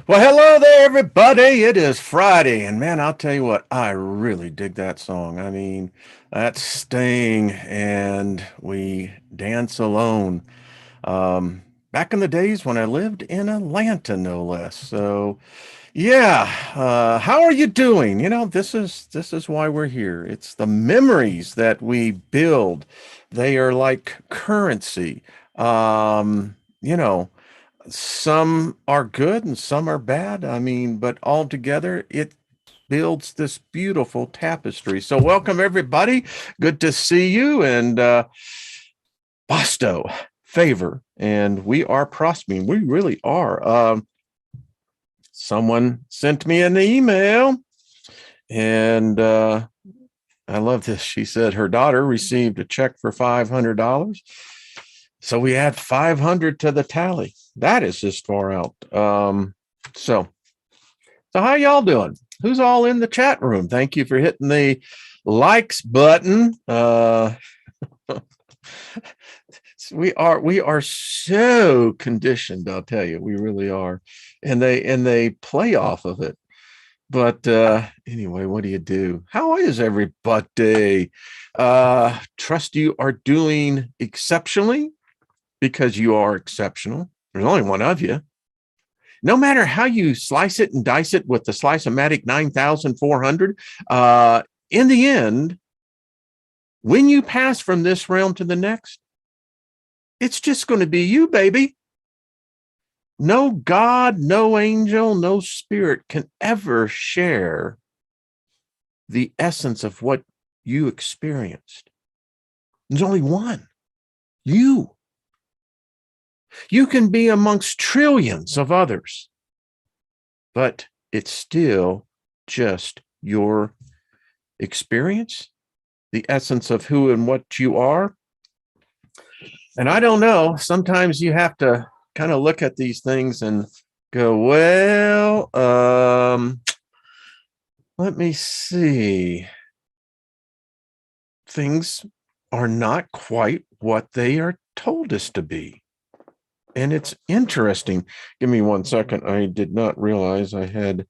Well, hello there, everybody. It is Friday, and man, I'll tell you what, I really dig that song. I mean, that's Sting, and We Dance Alone. Back in the days when I lived in Atlanta, no less. So, yeah, how are you doing? This is why we're here. It's the memories that we build. They are like currency. You know some are good and some are bad. I mean, but altogether, it builds this beautiful tapestry. So, welcome everybody. Good to see you. And Bosto, favor, and we are prospering. We really are. Someone sent me an email, and I love this. She said her daughter received a check for $500. So we add 500 to the tally. That is just far out. So how y'all doing? Who's all in the chat room? Thank you for hitting the likes button. We are so conditioned, I'll tell you. We really are. And they play off of it. But anyway, what do you do? How is everybody? Trust you are doing exceptionally, because you are exceptional. There's only one of you. No matter how you slice it and dice it with the Slice-O-Matic 9400, in the end, when you pass from this realm to the next, it's just going to be you, baby. No God, no angel, no spirit can ever share the essence of what you experienced. There's only one, you. You can be amongst trillions of others, but it's still just your experience, the essence of who and what you are. And I don't know, sometimes you have to kind of look at these things and go, well, let me see. Things are not quite what they are told us to be. And it's interesting. Give me 1 second. I did not realize I had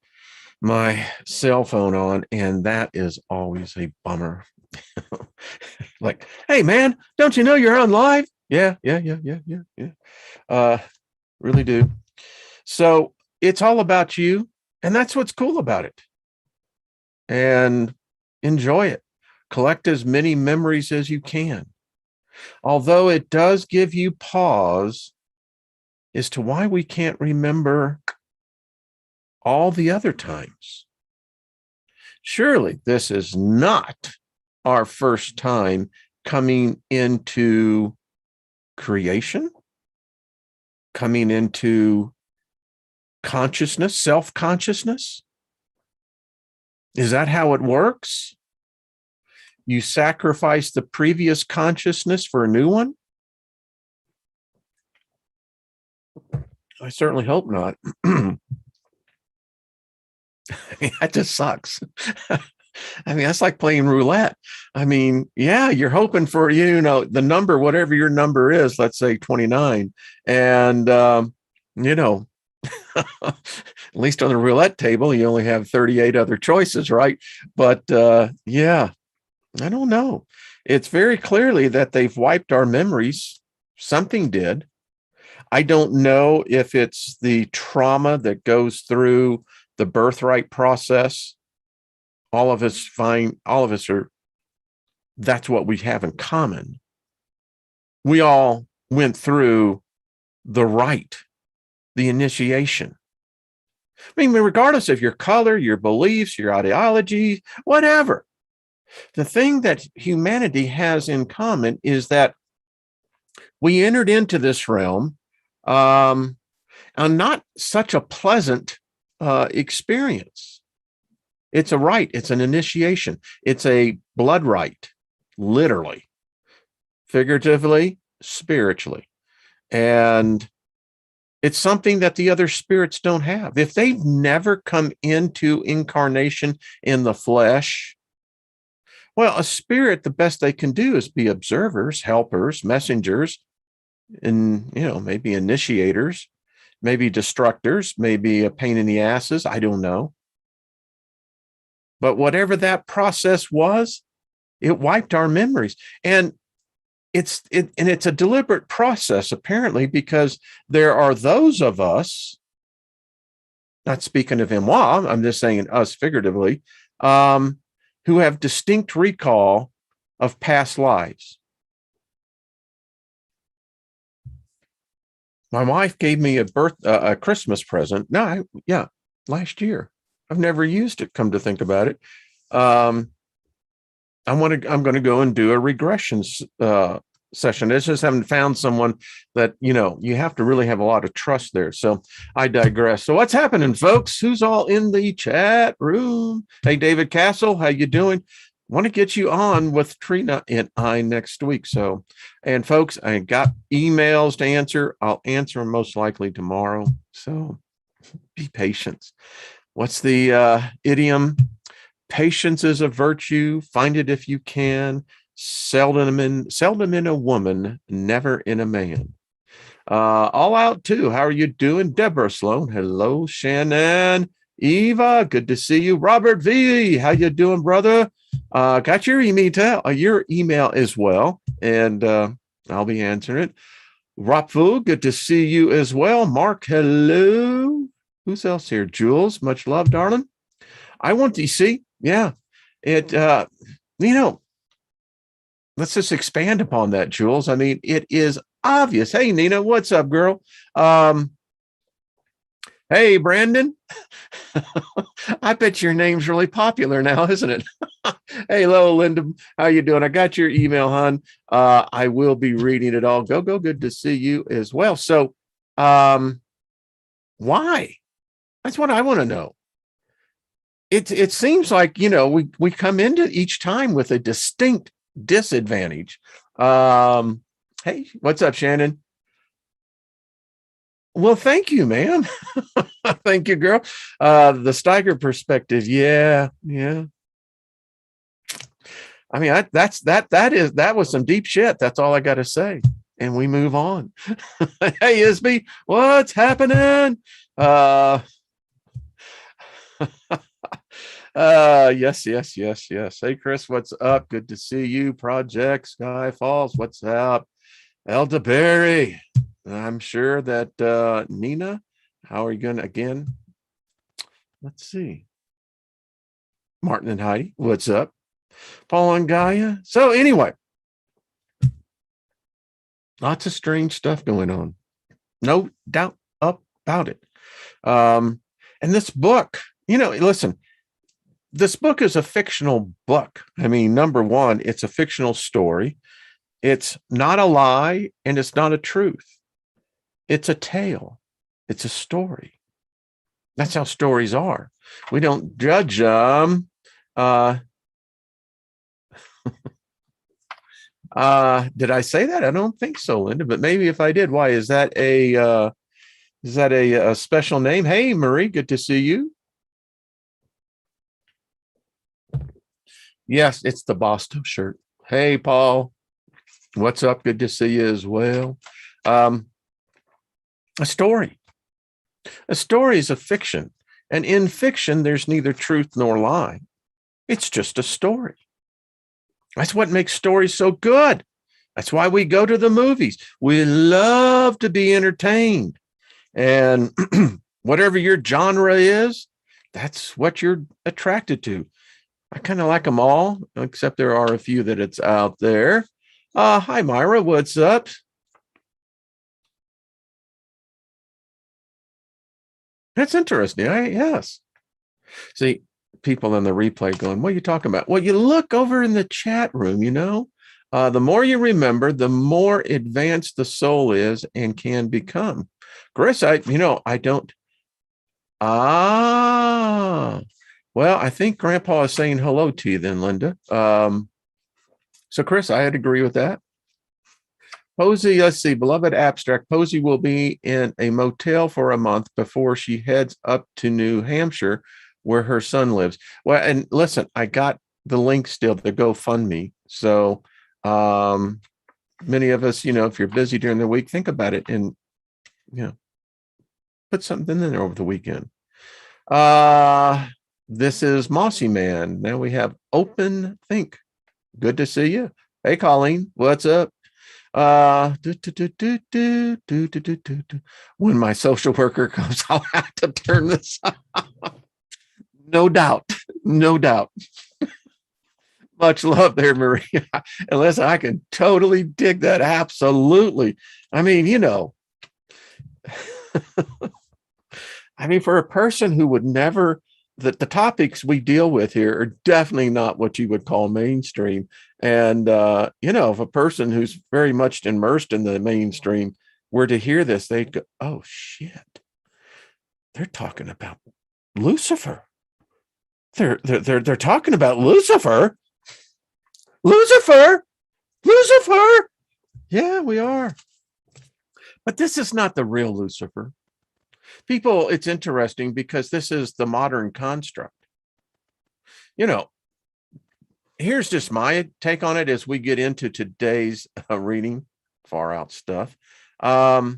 my cell phone on, and that is always a bummer. Like, hey, man, don't you know you're on live? Yeah. Really do. So it's all about you, and that's what's cool about it. And enjoy it. Collect as many memories as you can. Although it does give you pause as to why we can't remember all the other times. Surely this is not our first time coming into creation, coming into consciousness, self-consciousness. Is that how it works? You sacrifice the previous consciousness for a new one? I certainly hope not. I mean, that just sucks. I mean, that's like playing roulette. I mean, yeah, you're hoping for, the number, whatever your number is, let's say 29. And, at least on the roulette table, you only have 38 other choices, right? But yeah, I don't know. It's very clearly that they've wiped our memories. Something did. I don't know if it's the trauma that goes through the birthright process. All of us are, that's what we have in common. We all went through the rite, the initiation. I mean, regardless of your color, your beliefs, your ideology, whatever. The thing that humanity has in common is that we entered into this realm and not such a pleasant experience. It's a rite. It's an initiation. It's a blood rite, literally, figuratively, spiritually. And it's something that the other spirits don't have. If they've never come into incarnation in the flesh, well, a spirit, the best they can do is be observers, helpers, messengers, and, maybe initiators. maybe destructors, maybe a pain in the asses. I don't know. But whatever that process was, it wiped our memories. And it's a deliberate process, apparently, because there are those of us, not speaking of moi, I'm just saying us figuratively, who have distinct recall of past lives. My wife gave me a Christmas present. Last year. I've never used it, come to think about it. I'm going to go and do a regression session. I just haven't found someone that, you have to really have a lot of trust there. So I digress. So what's happening, folks? Who's all in the chat room? Hey, David Castle, how you doing? Want to get you on with Trina and I next week. So, and folks, I got emails to answer. I'll answer them most likely tomorrow. So be patient. What's the idiom? Patience is a virtue. Find it if you can. Seldom in a woman, never in a man. All out too. How are you doing? Deborah Sloan. Hello, Shannon. Eva, good to see you. Robert V, how you doing, brother? Got your email as well, and I'll be answering it. Rapfu, good to see you as well. Mark, hello. Who's else here? Jules, much love, darling. I want to see. Yeah, it. Let's just expand upon that, Jules. I mean, it is obvious. Hey, Nina, what's up, girl? Hey, Brandon. I bet your name's really popular now, isn't it? Hey, hello, Linda. How you doing? I got your email, hon. I will be reading it all. Go. Good to see you as well. So, why? That's what I want to know. It seems like, we come into each time with a distinct disadvantage. Hey, what's up, Shannon? Well, thank you, ma'am. Thank you, girl. The Steiger perspective. Yeah. I mean, that was some deep shit. That's all I got to say. And we move on. Hey, Isby, what's happening? Yes. Hey, Chris, what's up? Good to see you. Project Sky Falls, what's up? Elderberry. I'm sure that Nina, how are you going to again? Let's see. Martin and Heidi, what's up? Paul and Gaia. So anyway, lots of strange stuff going on. No doubt about it. And this book, listen, this book is a fictional book. I mean, number one, it's a fictional story. It's not a lie and it's not a truth. It's a tale. It's a story. That's how stories are. We don't judge them. Did I say that? I don't think so, Linda, but maybe if I did, why? Is that a special name? Hey, Marie, good to see you. Yes, it's the Boston shirt. Hey, Paul, what's up? Good to see you as well. A story is a fiction, and in fiction, there's neither truth nor lie. It's just a story. That's what makes stories so good. That's why we go to the movies. We love to be entertained. And whatever your genre is, that's what you're attracted to. I kind of like them all, except there are a few that it's out there. Hi, Myra. What's up? That's interesting. Yes. See, people in the replay going, what are you talking about? Well, you look over in the chat room, the more you remember, the more advanced the soul is and can become. Chris, I don't. Well, I think Grandpa is saying hello to you then, Linda. So Chris, I'd agree with that. Posy, let's see, beloved abstract. Posy will be in a motel for a month before she heads up to New Hampshire, where her son lives. Well, and listen, I got the link still to GoFundMe. So many of us, if you're busy during the week, think about it and, Put something in there over the weekend. This is Mossy Man. Now we have Open Think. Good to see you. Hey, Colleen, what's up? When my social worker comes, I'll have to turn this off. No doubt. No doubt. Much love there, Maria. Unless I can totally dig that. Absolutely. I mean, I mean, for a person who would never, the topics we deal with here are definitely not what you would call mainstream. And, if a person who's very much immersed in the mainstream were to hear this, they'd go, oh, shit. They're talking about Lucifer. They're talking about Lucifer. Lucifer. Yeah, we are. But this is not the real Lucifer. People, it's interesting because this is the modern construct. Here's just my take on it as we get into today's reading, far out stuff. What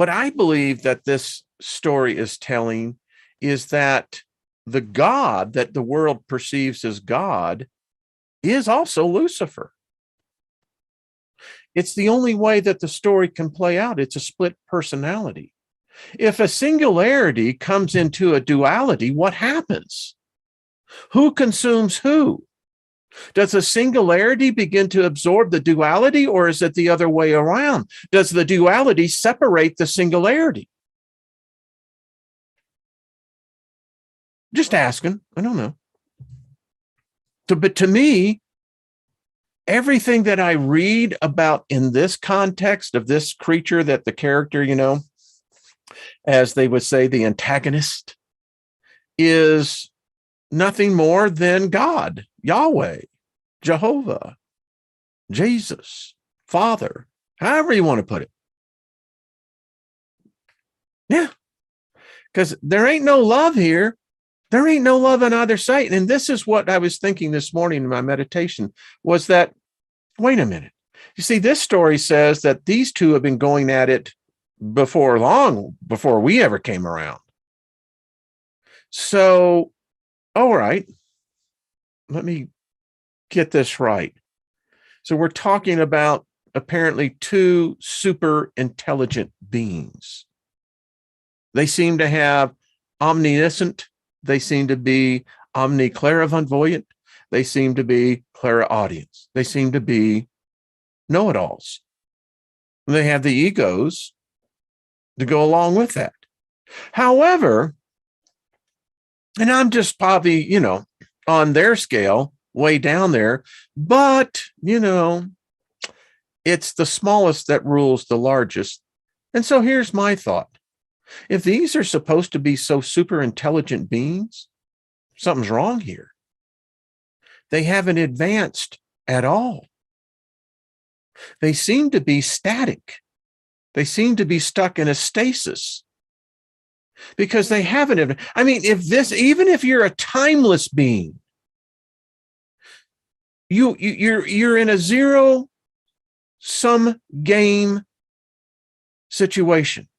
I believe that this story is telling is that the God that the world perceives as God is also Lucifer. It's the only way that the story can play out. It's a split personality. If a singularity comes into a duality, what happens? Who consumes who? Does a singularity begin to absorb the duality, or is it the other way around? Does the duality separate the singularity? Just asking. I don't know. But to me, everything that I read about in this context of this creature, that the character, as they would say, the antagonist, is nothing more than God, Yahweh, Jehovah, Jesus, Father, however you want to put it. Yeah, because there ain't no love here. There ain't no love on either side. And this is what I was thinking this morning in my meditation, was that, wait a minute. You see, this story says that these two have been going at it long before we ever came around. So, all right, let me get this right. So we're talking about apparently two super intelligent beings. They seem to have omniscient. They seem to be omniclarivoyant. They seem to be clairaudience. They seem to be know-it-alls. They have the egos to go along with that. However, and I'm just probably, on their scale, way down there, but, it's the smallest that rules the largest. And so here's my thought. If these are supposed to be so super intelligent beings, something's wrong here. They haven't advanced at all. They seem to be static. They seem to be stuck in a stasis because they haven't. I mean, even if you're a timeless being, you're in a zero-sum game situation.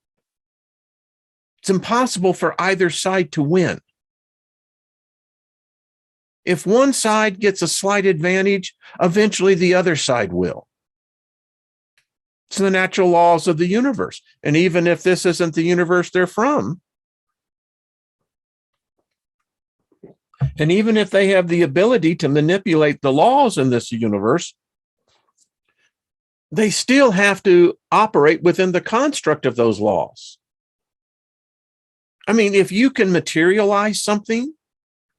It's impossible for either side to win. If one side gets a slight advantage, eventually the other side will. It's the natural laws of the universe. And even if this isn't the universe they're from, and even if they have the ability to manipulate the laws in this universe, they still have to operate within the construct of those laws. I mean, if you can materialize something,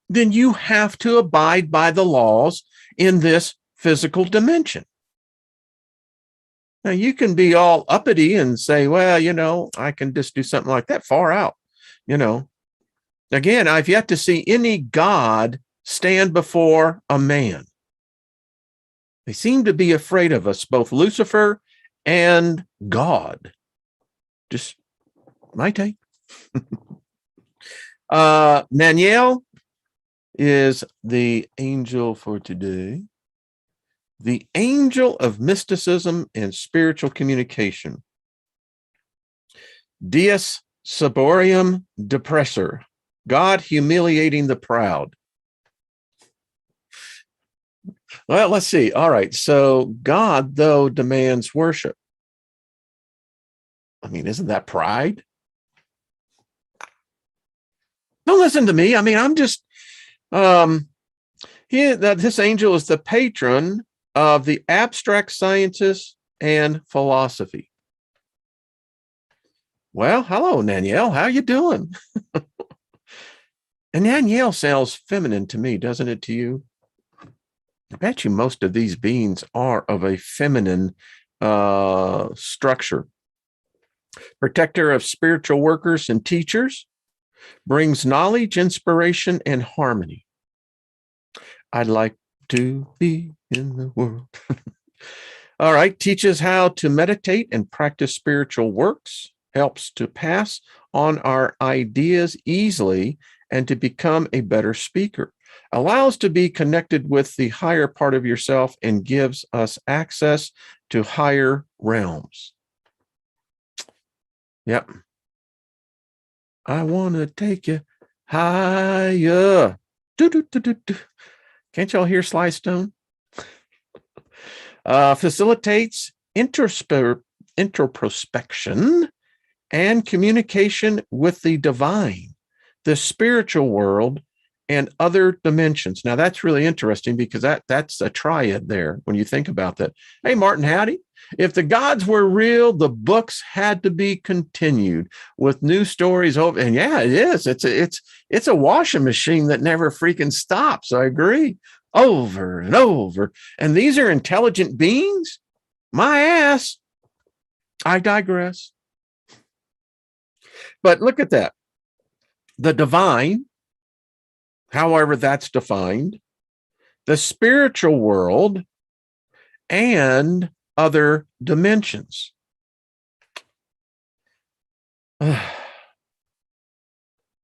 then you have to abide by the laws in this physical dimension. Now, you can be all uppity and say, well, I can just do something like that, far out. Again, I've yet to see any God stand before a man. They seem to be afraid of us, both Lucifer and God. Just my take. Naniel is the angel for today. The angel of mysticism and spiritual communication. Dies Saborium Depressor, God humiliating the proud. Well, let's see. All right. So God, though, demands worship. I mean, isn't that pride? Don't listen to me. I mean, I'm just, this angel is the patron of the abstract sciences and philosophy. Well, hello, Nanielle. How you doing? And Nanielle sounds feminine to me, doesn't it to you? I bet you most of these beings are of a feminine structure. Protector of spiritual workers and teachers, brings knowledge, inspiration, and harmony. I'd like to be in the world. All right, teaches how to meditate and practice spiritual works, helps to pass on our ideas easily and to become a better speaker, allows to be connected with the higher part of yourself, and gives us access to higher realms. Yep. I want to take you higher. Can't y'all hear Sly Stone? Facilitates introspection and communication with the divine, the spiritual world, and other dimensions. Now, that's really interesting because that's a triad there when you think about that. Hey, Martin Howdy. If the gods were real, the books had to be continued with new stories over. And yeah, it is. It's a washing machine that never freaking stops. I agree. Over and over. And these are intelligent beings? My ass. I digress. But look at that. The divine, however that's defined, the spiritual world, and other dimensions.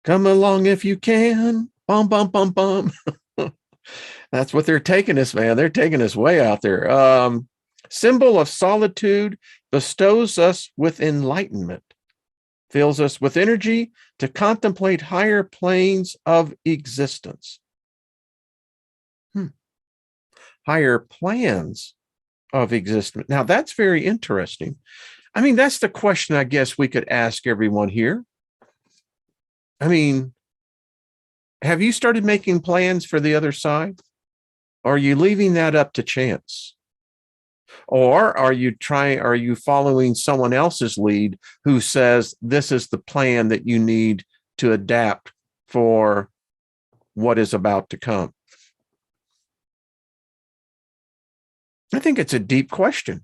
Come along if you can. Bum, bum, bum, bum. That's what they're taking us, man. They're taking us way out there. Symbol of solitude, bestows us with enlightenment, fills us with energy to contemplate higher planes of existence. Higher plans of existence. Now, that's very interesting. I mean, that's the question I guess we could ask everyone here. I mean, have you started making plans for the other side? Or are you leaving that up to chance? Or are you following someone else's lead who says this is the plan that you need to adapt for what is about to come? I think it's a deep question.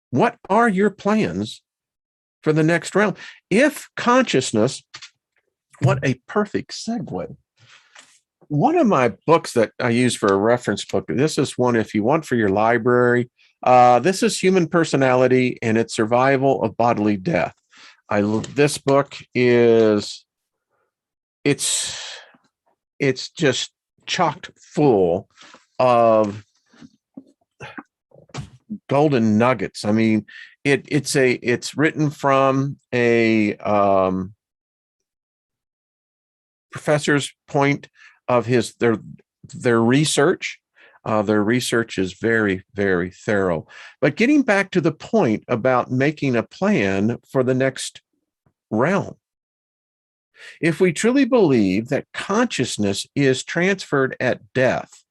What are your plans for the next round? If consciousness, what a perfect segue. One of my books that I use for a reference book, this is one if you want for your library. This is Human Personality and its Survival of Bodily Death. This book is, it's just chocked full of golden nuggets. I mean, it's written from a professor's point of their research. Their research is very, very thorough. But getting back to the point about making a plan for the next realm, if we truly believe that consciousness is transferred at death,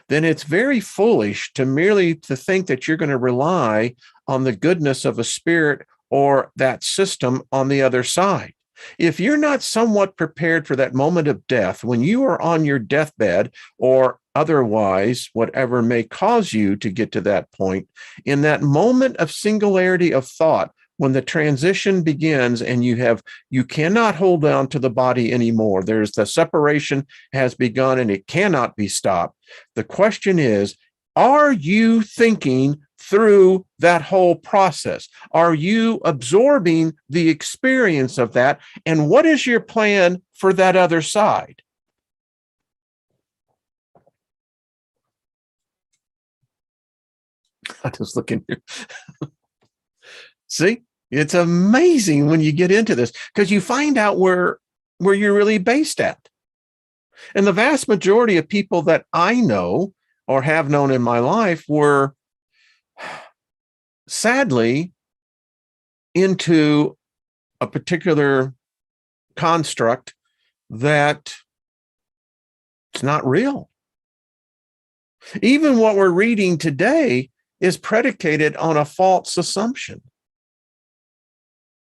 then it's very foolish to merely to think that you're going to rely on the goodness of a spirit or that system on the other side. If you're not somewhat prepared for that moment of death, when you are on your deathbed or otherwise, whatever may cause you to get to that point, in that moment of singularity of thought, when the transition begins and you cannot hold on to the body anymore, there's the separation has begun and it cannot be stopped. The question is, are you thinking through that whole process? Are you absorbing the experience of that? And what is your plan for that other side? I'm just looking here. See, it's amazing when you get into this because you find out where you're really based at. And the vast majority of people that I know or have known in my life were sadly into a particular construct that it's not real. Even what we're reading today is predicated on a false assumption.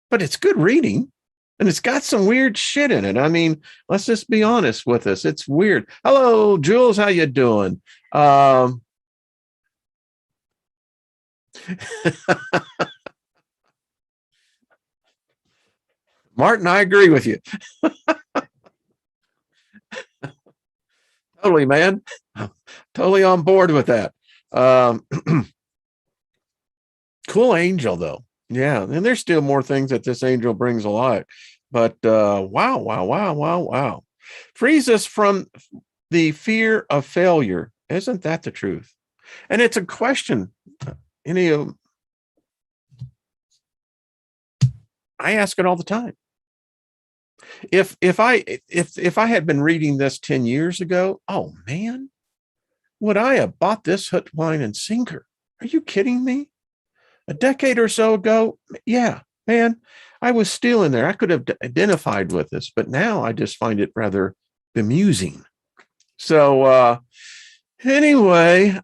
But it's good reading, and it's got some weird shit in it. I mean, let's just be honest with us. It's weird. Hello, Jules. How you doing? Martin, I agree with you. Totally, man. Totally on board with that. Cool angel, though. Yeah, and there's still more things that this angel brings alive. But wow. Frees us from the fear of failure. Isn't that the truth? And it's a question. I ask it all the time. If I had been reading this 10 years ago, oh man, would I have bought this hook, line, and sinker? Are you kidding me? A decade or so ago, yeah, man, I was still in there. I could have identified with this, but now I just find it rather bemusing. So anyway,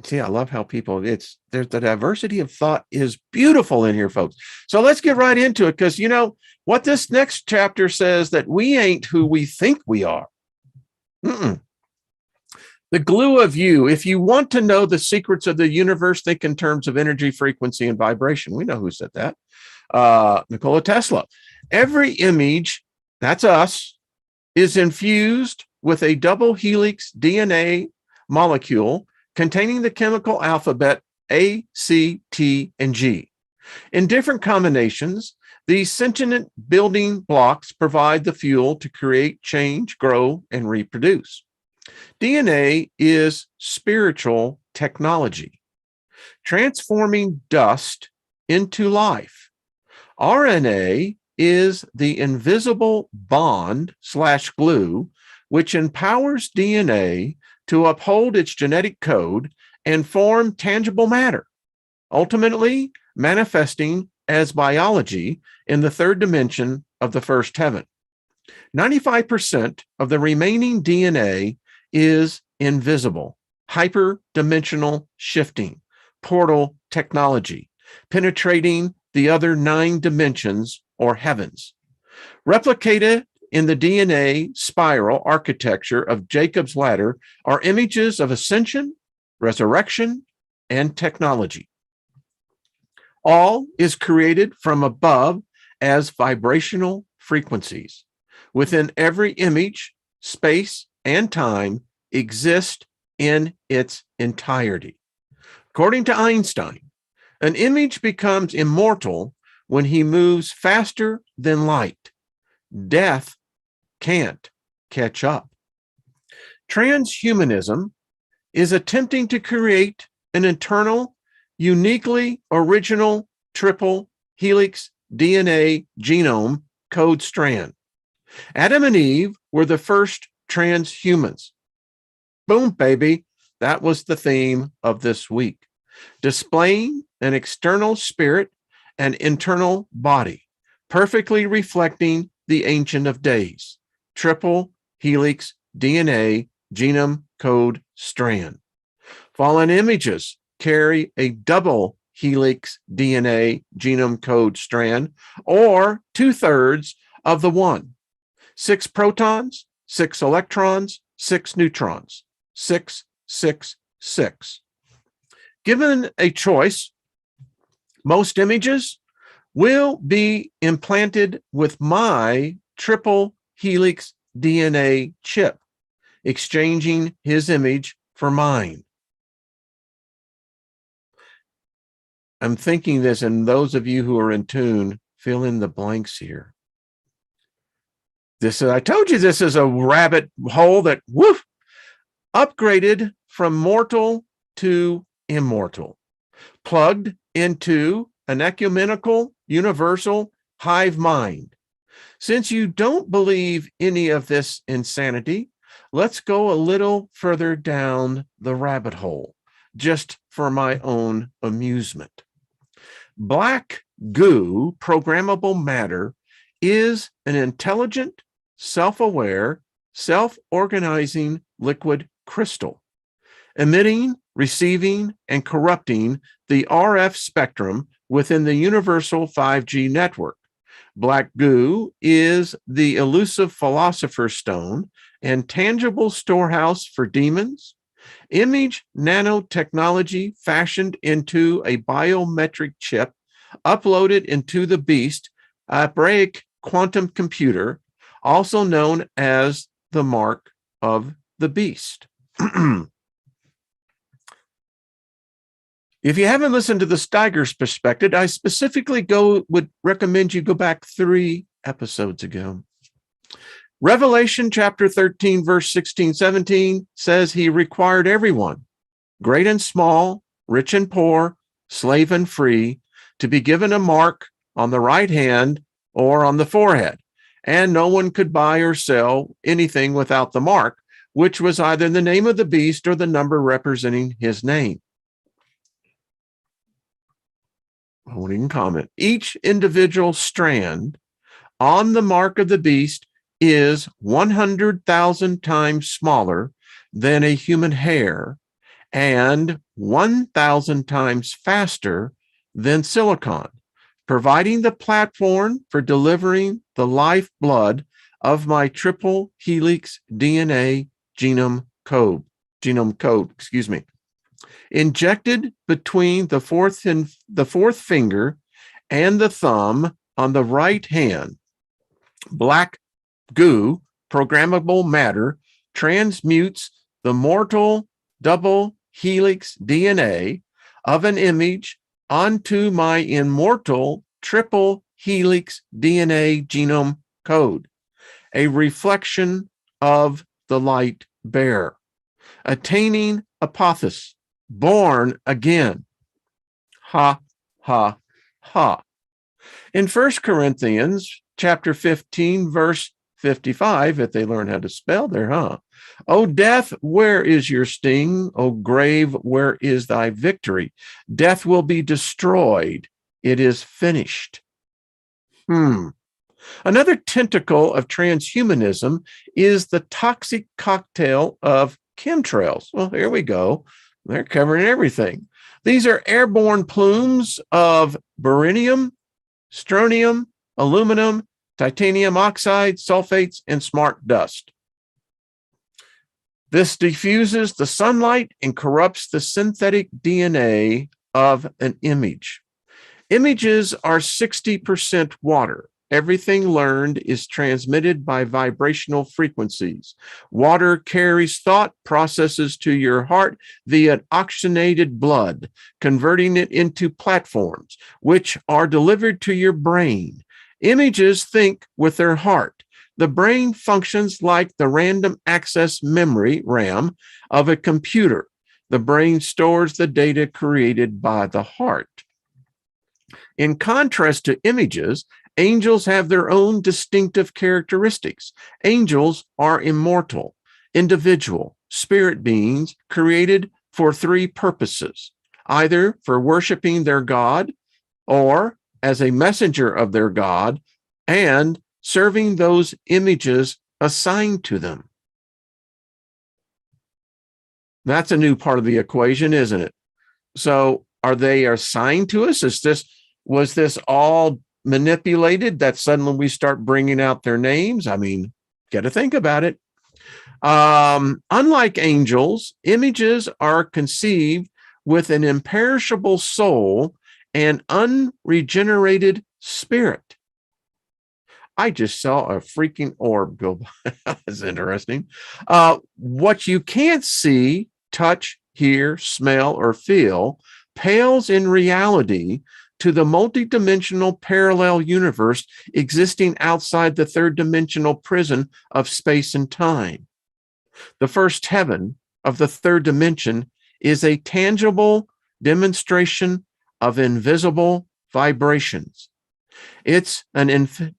see, I love how people, there's the diversity of thought is beautiful in here, folks. So let's get right into it, because you know what this next chapter says, that we ain't who we think we are. The glue of you. If you want to know the secrets of the universe, think in terms of energy, frequency, and vibration. We know who said that. Nikola Tesla. Every image, that's us, is infused with a double helix DNA molecule containing the chemical alphabet A, C, T, and G. In different combinations, these sentient building blocks provide the fuel to create, change, grow, and reproduce. DNA is spiritual technology, transforming dust into life. RNA is the invisible bond/glue, which empowers DNA to uphold its genetic code and form tangible matter, ultimately manifesting as biology in the third dimension of the first heaven. 95% of the remaining DNA is invisible, hyperdimensional shifting, portal technology, penetrating the other 9 dimensions or heavens. Replicated in the DNA spiral architecture of Jacob's ladder are images of ascension, resurrection, and technology. All is created from above as vibrational frequencies. Within every image, space, and time exist in its entirety. According to Einstein, an image becomes immortal when he moves faster than light. Death can't catch up. Transhumanism is attempting to create an internal, uniquely original triple helix DNA genome code strand. Adam and Eve were the first transhumans. Boom, baby. That was the theme of this week. Displaying an external spirit and internal body, perfectly reflecting the Ancient of Days, triple helix DNA genome code strand. Fallen images carry a double helix DNA genome code strand, or 2/3 of the one. 6 protons, 6 electrons, 6 neutrons, 6, 6, 6. Given a choice, most images will be implanted with my triple helix DNA chip, exchanging his image for mine. I'm thinking this, and those of you who are in tune, fill in the blanks here. I told you this is a rabbit hole that, woof, upgraded from mortal to immortal, plugged into an ecumenical, universal hive mind. Since you don't believe any of this insanity, let's go a little further down the rabbit hole, just for my own amusement. Black goo, programmable matter, is an intelligent, self-aware, self-organizing liquid crystal, emitting, receiving, and corrupting the RF spectrum within the universal 5G network. Black goo is the elusive philosopher's stone and tangible storehouse for demons, image nanotechnology fashioned into a biometric chip, uploaded into the beast, Hebraic quantum computer, also known as the mark of the beast. If you haven't listened to the Steiger's perspective, I specifically would recommend you go back 3 episodes ago. Revelation chapter 13, verse 16, 17 says he required everyone, great and small, rich and poor, slave and free, to be given a mark on the right hand or on the forehead, and no one could buy or sell anything without the mark, which was either the name of the beast or the number representing his name. I won't even comment. Each individual strand on the mark of the beast is 100,000 times smaller than a human hair and 1,000 times faster than silicon, providing the platform for delivering the lifeblood of my triple helix DNA genome code, injected between the fourth finger and the thumb on the right hand. Black goo, programmable matter, transmutes the mortal double helix DNA of an image onto my immortal triple helix DNA genome code, a reflection of the light bearer, attaining apotheosis, born again. Ha, ha, ha. In 1 Corinthians chapter 15, verse 55, if they learn how to spell there, huh? O death, where is your sting? O grave, where is thy victory? Death will be destroyed. It is finished. Another tentacle of transhumanism is the toxic cocktail of chemtrails. Well, here we go. They're covering everything. These are airborne plumes of barium, strontium, aluminum, titanium oxide, sulfates, and smart dust. This diffuses the sunlight and corrupts the synthetic DNA of an image. Images are 60% water. Everything learned is transmitted by vibrational frequencies. Water carries thought processes to your heart via oxygenated blood, converting it into platforms, which are delivered to your brain. Images think with their heart. The brain functions like the random access memory, RAM, of a computer. The brain stores the data created by the heart. In contrast to images, angels have their own distinctive characteristics. Angels are immortal, individual, spirit beings created for 3 purposes, either for worshiping their God or as a messenger of their God and serving those images assigned to them. That's a new part of the equation, isn't it? So are they assigned to us? Was this all manipulated that suddenly we start bringing out their names? I mean, got to think about it. Unlike angels, images are conceived with an imperishable soul and unregenerated spirit. I just saw a freaking orb go by. That's interesting. What you can't see, touch, hear, smell, or feel pales in reality to the multidimensional parallel universe existing outside the third dimensional prison of space and time. The first heaven of the third dimension is a tangible demonstration of invisible vibrations. It's an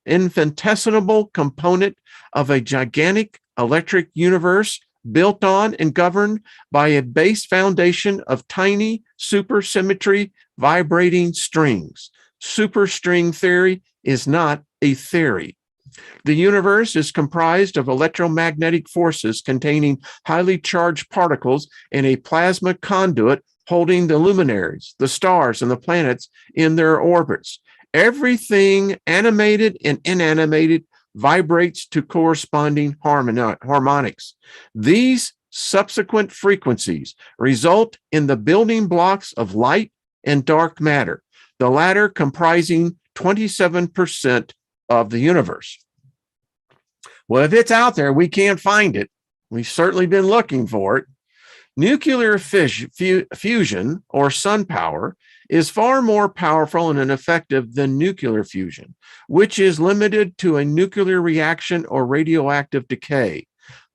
infinitesimal component of a gigantic electric universe built on and governed by a base foundation of tiny supersymmetry vibrating strings. Superstring theory is not a theory. The universe is comprised of electromagnetic forces containing highly charged particles in a plasma conduit holding the luminaries, the stars, and the planets in their orbits. Everything animated and inanimated vibrates to corresponding harmonics. These subsequent frequencies result in the building blocks of light and dark matter, the latter comprising 27% of the universe. Well, if it's out there, we can't find it. We've certainly been looking for it. Nuclear fusion or sun power is far more powerful and effective than nuclear fusion, which is limited to a nuclear reaction or radioactive decay.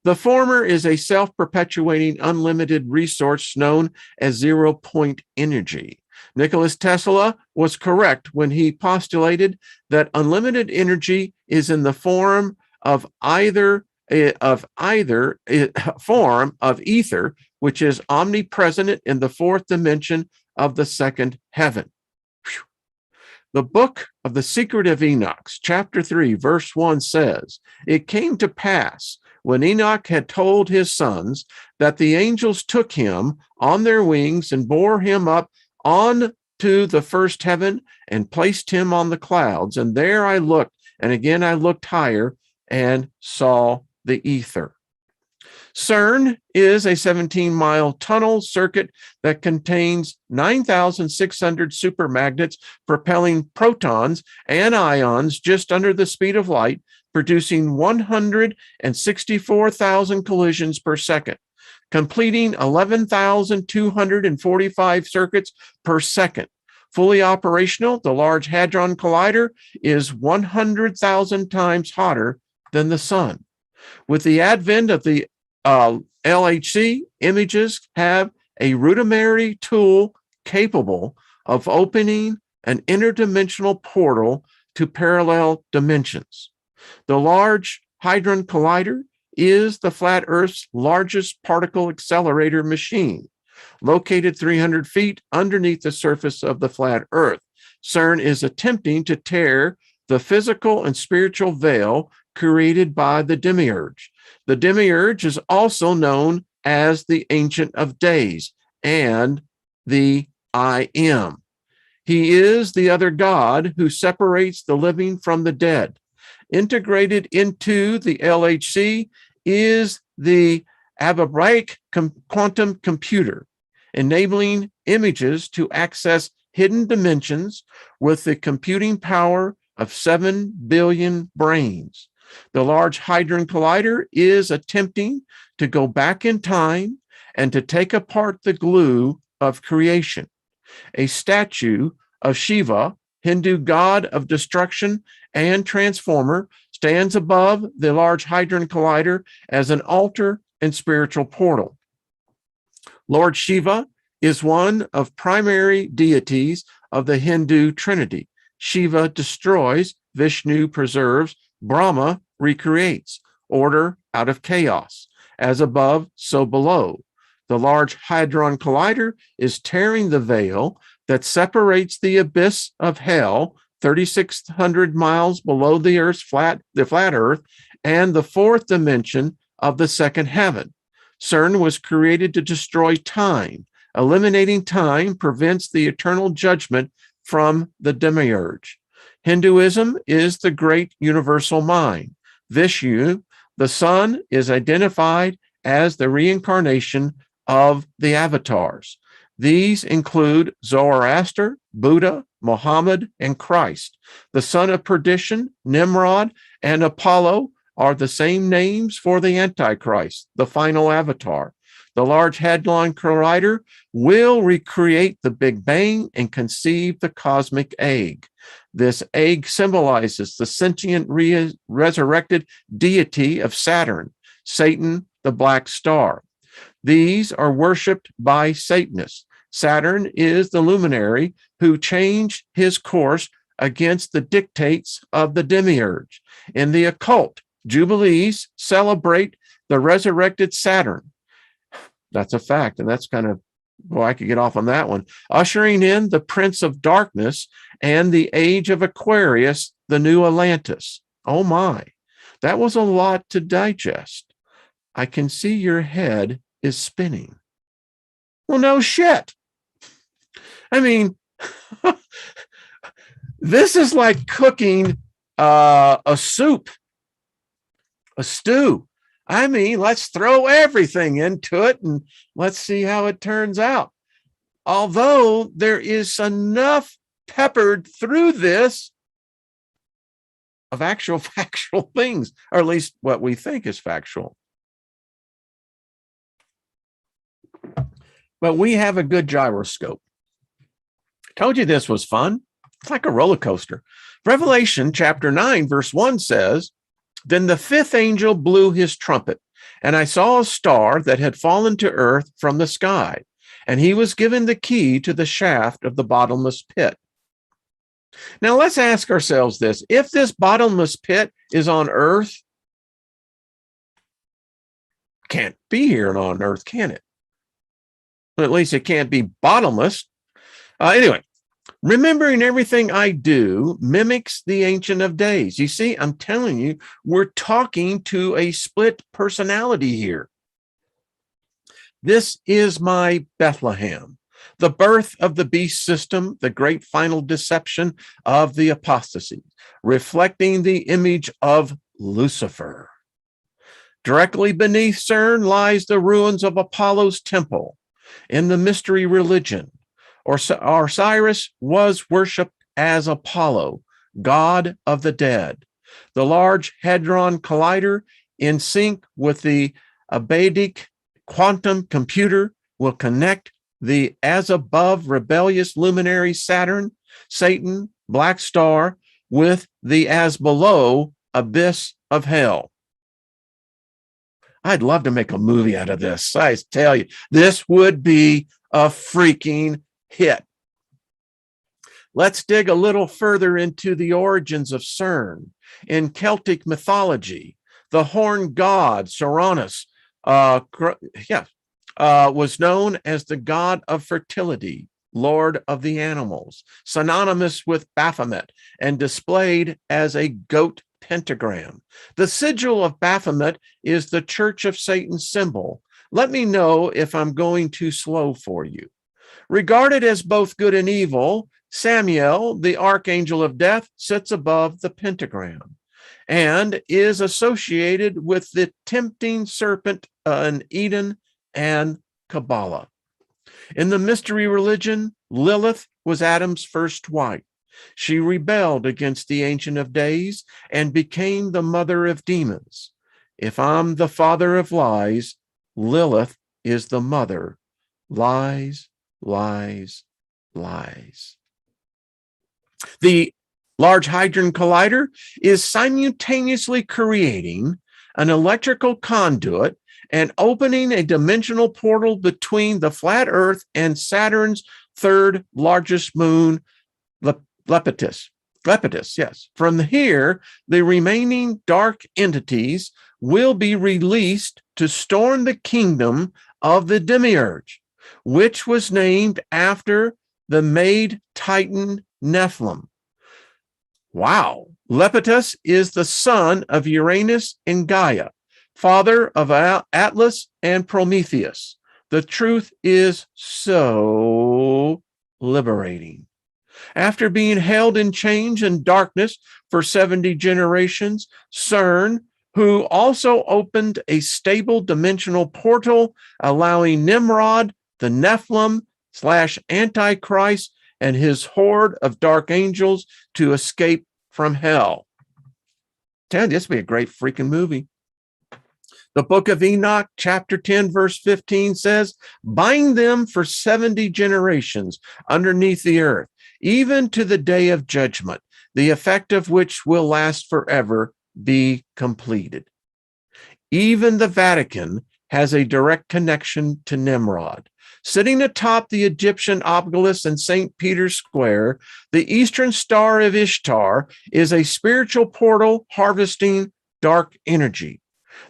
The former is a self-perpetuating unlimited resource known as zero-point energy. Nikola Tesla was correct when he postulated that unlimited energy is in the form of either form of ether, which is omnipresent in the fourth dimension of the second heaven. Whew. The book of the Secret of Enoch, chapter 3, verse 1 says, "It came to pass when Enoch had told his sons that the angels took him on their wings and bore him up on to the first heaven and placed him on the clouds. And there I looked, and again I looked higher and saw the ether." CERN is a 17-mile tunnel circuit that contains 9,600 supermagnets propelling protons and ions just under the speed of light, producing 164,000 collisions per second, completing 11,245 circuits per second. Fully operational, the Large Hadron Collider is 100,000 times hotter than the sun. With the advent of the LHC, images have a rudimentary tool capable of opening an interdimensional portal to parallel dimensions. The Large Hadron Collider is the flat Earth's largest particle accelerator machine, located 300 feet underneath the surface of the flat Earth. CERN is attempting to tear the physical and spiritual veil created by the demiurge. The demiurge is also known as the Ancient of Days and the I Am. He is the other God who separates the living from the dead. Integrated into the LHC is the algebraic quantum computer, enabling images to access hidden dimensions with the computing power of 7 billion brains. The Large Hadron Collider is attempting to go back in time and to take apart the glue of creation. A statue of Shiva, Hindu god of destruction and transformer, stands above the Large Hadron Collider as an altar and spiritual portal. Lord Shiva is one of primary deities of the Hindu Trinity. Shiva destroys, Vishnu preserves, Brahma recreates, order out of chaos. As above, so below. The Large Hadron Collider is tearing the veil that separates the abyss of hell, 3,600 miles below the flat Earth, and the fourth dimension of the second heaven. CERN was created to destroy time. Eliminating time prevents the eternal judgment from the demiurge. Hinduism is the great universal mind. Vishnu, the sun, is identified as the reincarnation of the avatars. These include Zoroaster, Buddha, Muhammad, and Christ. The son of perdition, Nimrod, and Apollo are the same names for the Antichrist, the final avatar. The Large Hadron Collider will recreate the Big Bang and conceive the cosmic egg. This egg symbolizes the sentient resurrected deity of Saturn, Satan, the black star. These are worshipped by Satanists. Saturn is the luminary who changed his course against the dictates of the demiurge. In the occult, jubilees celebrate the resurrected Saturn. That's a fact, and that's kind of, boy, I could get off on that one. Ushering in the Prince of Darkness and the Age of Aquarius, the new Atlantis. Oh my, that was a lot to digest. I can see your head is spinning. Well, no shit. I mean, this is like cooking a soup, a stew. I mean, let's throw everything into it and let's see how it turns out. Although there is enough peppered through this of actual factual things, or at least what we think is factual. But we have a good gyroscope. Told you this was fun. It's like a roller coaster. Revelation chapter 9, verse 1 says, "Then the fifth angel blew his trumpet, and I saw a star that had fallen to earth from the sky, and he was given the key to the shaft of the bottomless pit." Now let's ask ourselves this. If this bottomless pit is on earth, can't be here on earth, can it? Well, at least it can't be bottomless. Anyway, remembering everything I do mimics the Ancient of Days. You see, I'm telling you, we're talking to a split personality here. This is my Bethlehem, the birth of the beast system, the great final deception of the apostasy, reflecting the image of Lucifer. Directly beneath CERN lies the ruins of Apollo's temple. In the mystery religion, Osiris was worshipped as Apollo, god of the dead. The Large Hadron Collider, in sync with the Abadic quantum computer, will connect the as above rebellious luminary Saturn, Satan, Black Star, with the as below abyss of hell. I'd love to make a movie out of this. I tell you, this would be a freaking hit. Let's dig a little further into the origins of CERN. In Celtic mythology, the horned god Cernunnos was known as the god of fertility, lord of the animals, synonymous with Baphomet, and displayed as a goat pentagram. The sigil of Baphomet is the Church of Satan symbol. Let me know if I'm going too slow for you. Regarded as both good and evil, Samael, the archangel of death, sits above the pentagram and is associated with the tempting serpent in Eden and Kabbalah. In the mystery religion, Lilith was Adam's first wife. She rebelled against the Ancient of Days and became the mother of demons. If I'm the father of lies, Lilith is the mother. Lies, lies, lies. The Large Hadron Collider is simultaneously creating an electrical conduit and opening a dimensional portal between the flat Earth and Saturn's third largest moon, Lepidus. Yes. From here, the remaining dark entities will be released to storm the kingdom of the demiurge, which was named after the maid Titan Nephilim. Wow. Lepidus is the son of Uranus and Gaia, father of Atlas and Prometheus. The truth is so liberating. After being held in chains and darkness for 70 generations, CERN, who also opened a stable dimensional portal, allowing Nimrod, the Nephilim / Antichrist, and his horde of dark angels to escape from hell. Tell you, this would be a great freaking movie. The book of Enoch, chapter 10, verse 15 says, "Bind them for 70 generations underneath the earth, even to the day of judgment, the effect of which will last forever, be completed." Even the Vatican has a direct connection to Nimrod. Sitting atop the Egyptian obelisk in St. Peter's Square, the Eastern Star of Ishtar is a spiritual portal harvesting dark energy.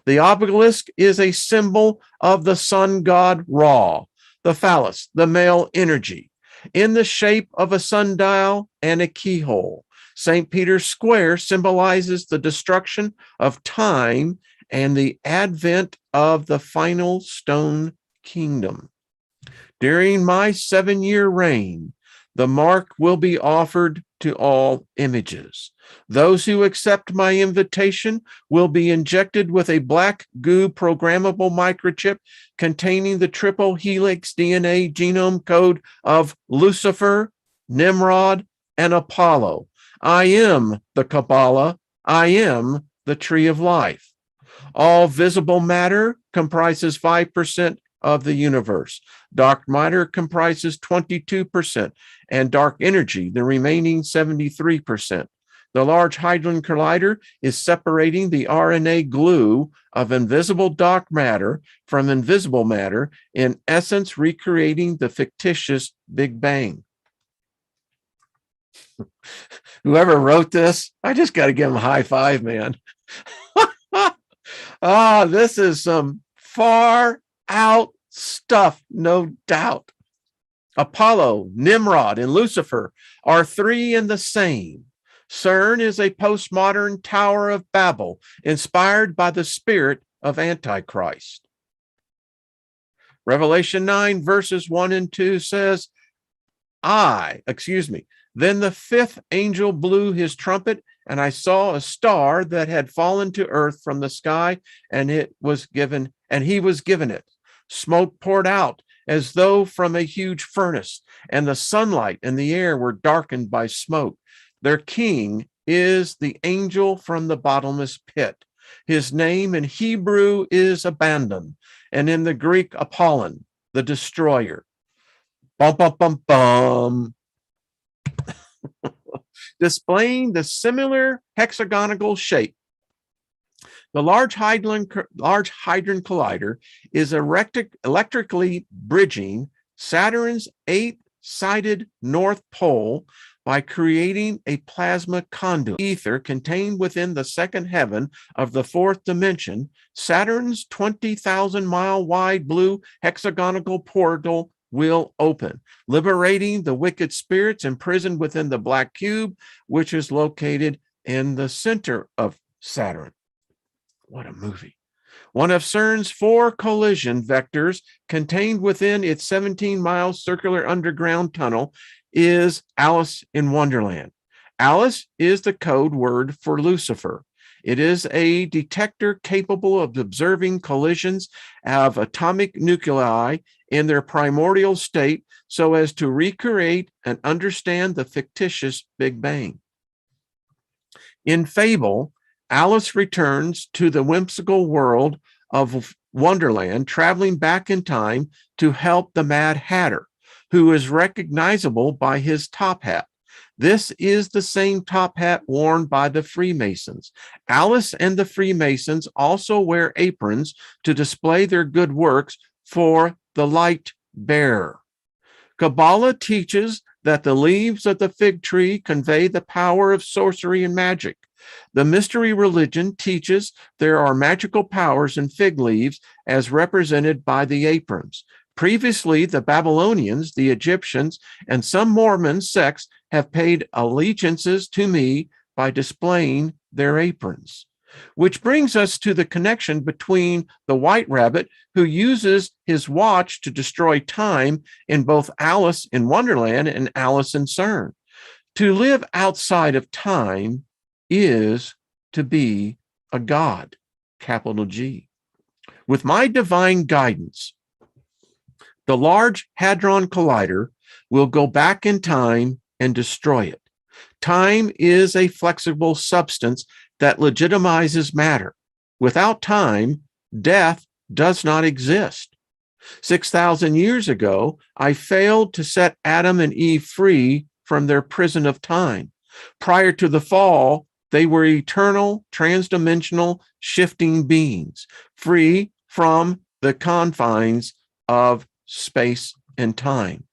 The obelisk is a symbol of the sun god Ra, the phallus, the male energy, in the shape of a sundial and a keyhole. St. Peter's Square symbolizes the destruction of time and the advent of the final stone kingdom. During my 7-year reign, the mark will be offered to all images. Those who accept my invitation will be injected with a black goo programmable microchip containing the triple helix DNA genome code of Lucifer, Nimrod, and Apollo. I am the Kabbalah. I am the tree of life. All visible matter comprises 5% of the universe. Dark matter comprises 22%, and dark energy, the remaining 73%. The Large Hadron Collider is separating the RNA glue of invisible dark matter from invisible matter, in essence recreating the fictitious Big Bang. Whoever wrote this, I just got to give him a high five, man. This is some far out stuff, no doubt. Apollo, Nimrod, and Lucifer are three in the same. CERN is a postmodern Tower of Babel inspired by the spirit of Antichrist. Revelation 9 verses 1 and 2 says, then the fifth angel blew his trumpet, and I saw a star that had fallen to earth from the sky, and he was given it. Smoke poured out as though from a huge furnace, and the sunlight and the air were darkened by smoke. Their king is the angel from the bottomless pit. His name in Hebrew is Abaddon, and in the Greek, Apollon, the destroyer. Bum, bum, bum, bum. Displaying the similar hexagonal shape, the Large Hadron Collider is electrically bridging Saturn's 8-sided North Pole by creating a plasma conduit. Ether contained within the second heaven of the fourth dimension, Saturn's 20,000-mile wide blue hexagonal portal will open, liberating the wicked spirits imprisoned within the black cube, which is located in the center of Saturn. What a movie. One of CERN's 4 collision vectors contained within its 17-mile circular underground tunnel is Alice in Wonderland. Alice is the code word for Lucifer. It is a detector capable of observing collisions of atomic nuclei in their primordial state so as to recreate and understand the fictitious Big Bang. In Fable, Alice returns to the whimsical world of Wonderland, traveling back in time to help the Mad Hatter, who is recognizable by his top hat. This is the same top hat worn by the Freemasons. Alice and the Freemasons also wear aprons to display their good works for the light bearer. Kabbalah teaches that the leaves of the fig tree convey the power of sorcery and magic. The mystery religion teaches there are magical powers in fig leaves as represented by the aprons. Previously, the Babylonians, the Egyptians, and some Mormon sects have paid allegiances to me by displaying their aprons. Which brings us to the connection between the White Rabbit, who uses his watch to destroy time in both Alice in Wonderland and Alice in CERN. To live outside of time is to be a god, capital G. With my divine guidance, the Large Hadron Collider will go back in time and destroy it. Time is a flexible substance that legitimizes matter. Without time, death does not exist. 6,000 years ago, I failed to set Adam and Eve free from their prison of time. Prior to the fall, they were eternal, transdimensional, shifting beings, free from the confines of space and time.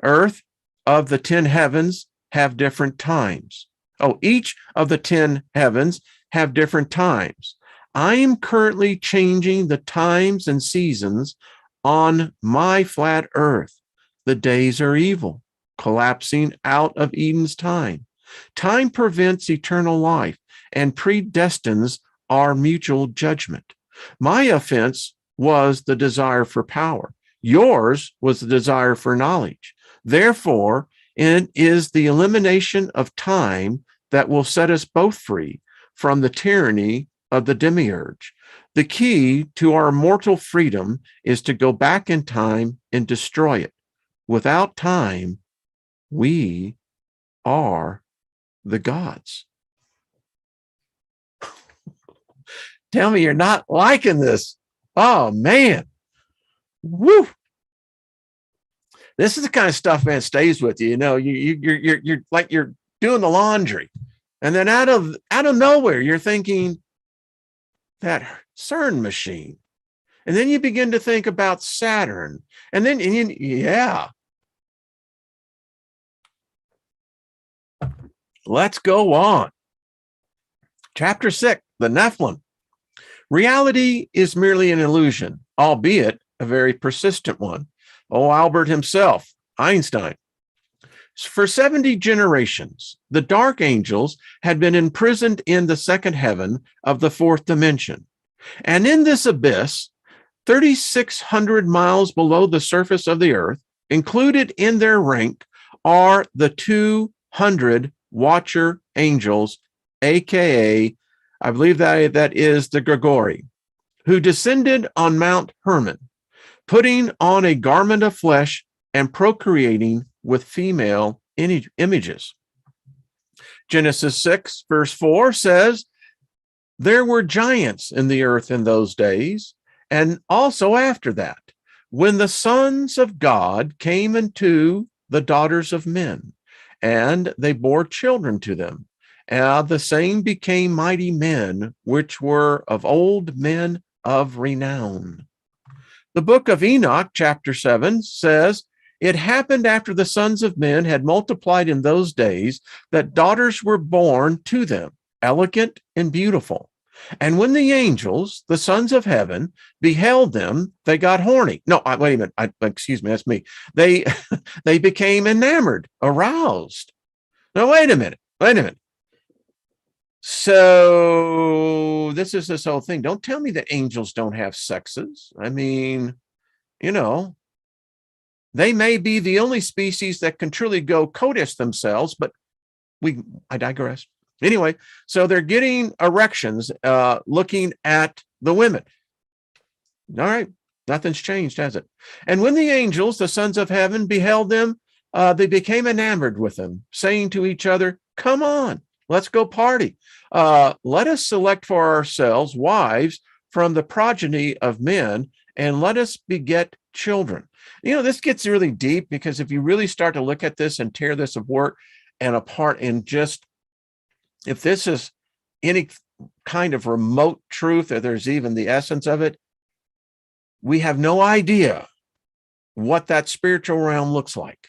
Earth of the 10 heavens have different times. Oh, each of the 10 heavens have different times. I am currently changing the times and seasons on my flat earth. The days are evil, collapsing out of Eden's time. Time prevents eternal life and predestines our mutual judgment. My offense was the desire for power. Yours was the desire for knowledge. Therefore, it is the elimination of time that will set us both free from the tyranny of the demiurge. The key to our mortal freedom is to go back in time and destroy it. Without time, we are the gods. Tell me you're not liking this. Oh, man. Woo. This is the kind of stuff, man, stays with you. You know, you're like you're doing the laundry. And then out of nowhere, you're thinking that CERN machine. And then you begin to think about Saturn. And then, yeah. Let's go on. Chapter 6, the Nephilim. Reality is merely an illusion, albeit a very persistent one. Oh, Albert himself, Einstein. For 70 generations, the dark angels had been imprisoned in the second heaven of the fourth dimension. And in this abyss, 3,600 miles below the surface of the earth, included in their rank are the 200 watcher angels, aka, I believe that is the Grigori, who descended on Mount Hermon, putting on a garment of flesh and procreating with female images. Genesis 6, verse 4 says, there were giants in the earth in those days, and also after that, when the sons of God came into the daughters of men, and they bore children to them. The same became mighty men, which were of old men of renown. The book of Enoch, chapter 7, says, it happened after the sons of men had multiplied in those days that daughters were born to them, elegant and beautiful. And when the angels, the sons of heaven, beheld them, they got horny. No, wait a minute. Excuse me, that's me. They became enamored, aroused. No, wait a minute. So this is this whole thing. Don't tell me that angels don't have sexes. I mean, you know, they may be the only species that can truly go coitus themselves, but I digress. Anyway, so they're getting erections looking at the women. All right, nothing's changed, has it? And when the angels, the sons of heaven, beheld them, they became enamored with them, saying to each other, come on, let's go party. Let us select for ourselves wives from the progeny of men, and let us beget children. You know, this gets really deep, because if you really start to look at this and tear this apart and just, if this is any kind of remote truth, or there's even the essence of it, we have no idea what that spiritual realm looks like.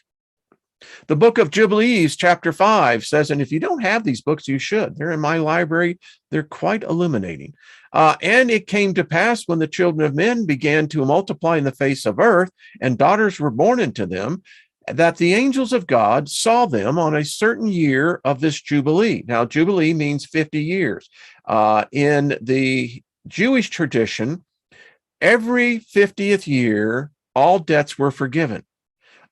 The book of Jubilees, chapter 5 says, and if you don't have these books, you should. They're in my library. They're quite illuminating. And it came to pass when the children of men began to multiply in the face of earth, and daughters were born unto them, that the angels of God saw them on a certain year of this Jubilee. Now, Jubilee means 50 years. In the Jewish tradition, every 50th year, all debts were forgiven.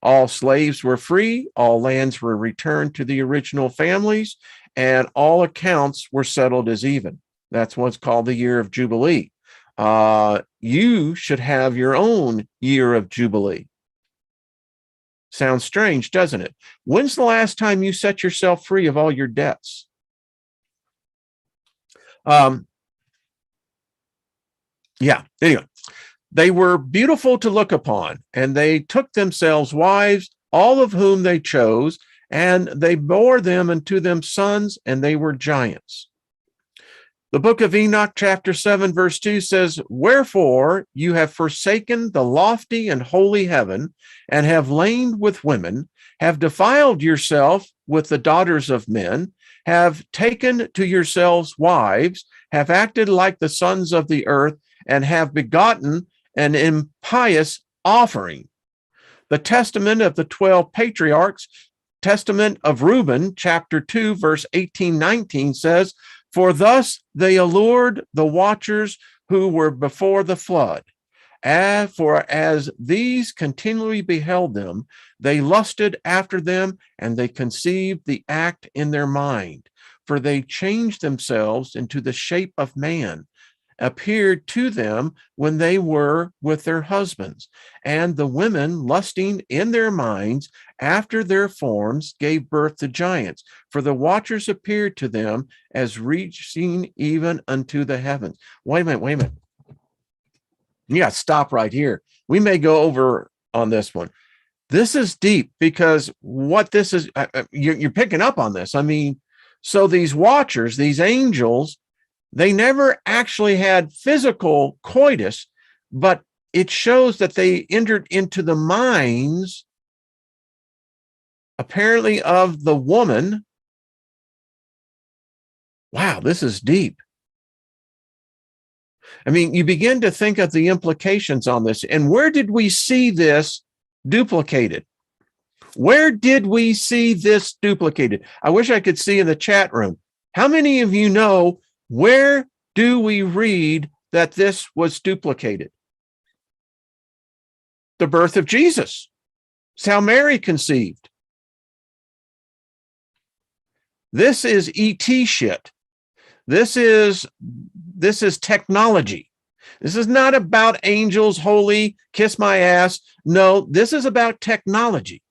All slaves were free, all lands were returned to the original families, and all accounts were settled as even. That's what's called the year of Jubilee. You should have your own year of Jubilee. Sounds strange, doesn't it? When's the last time you set yourself free of all your debts? Yeah, anyway. They were beautiful to look upon, and they took themselves wives, all of whom they chose, and they bore them unto them sons, and they were giants. The book of Enoch, chapter 7, verse 2 says, "Wherefore you have forsaken the lofty and holy heaven, and have lain with women, have defiled yourself with the daughters of men, have taken to yourselves wives, have acted like the sons of the earth, and have begotten an impious offering." The testament of the 12 patriarchs, testament of Reuben, chapter 2, verse 18-19 says, "For thus they allured the watchers who were before the flood. For as these continually beheld them, they lusted after them, and they conceived the act in their mind. For they changed themselves into the shape of man, appeared to them when they were with their husbands. And the women, lusting in their minds after their forms, gave birth to giants. For the watchers appeared to them as reaching even unto the heavens." Wait a minute. Yeah, stop right here. We may go over on this one. This is deep, because what this is, you're picking up on this. I mean, so these watchers, these angels, they never actually had physical coitus, but it shows that they entered into the minds, apparently, of the woman. Wow, this is deep. I mean, you begin to think of the implications on this. And where did we see this duplicated? Where did we see this duplicated? I wish I could see in the chat room. How many of you know, where do we read that this was duplicated? The birth of Jesus. It's how Mary conceived. This is ET shit. This is technology. This is not about angels, holy, kiss my ass. No, this is about technology.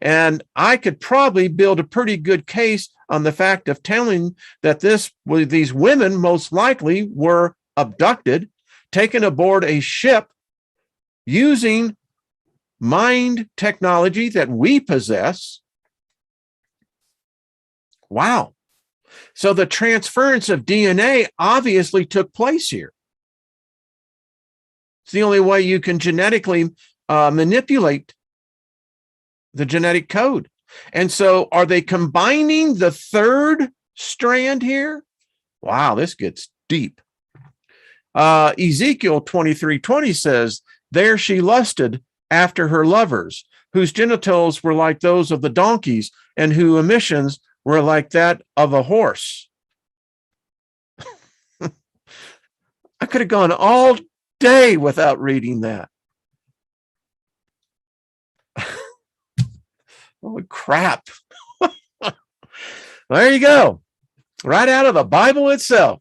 And I could probably build a pretty good case on the fact of telling that these women most likely were abducted, taken aboard a ship using mind technology that we possess. Wow. So the transference of DNA obviously took place here. It's the only way you can genetically manipulate the genetic code. And so are they combining the third strand here? Wow, this gets deep. Ezekiel 23:20 says, "There she lusted after her lovers, whose genitals were like those of the donkeys, and whose emissions were like that of a horse." I could have gone all day without reading that. Holy crap. There you go. Right out of the Bible itself.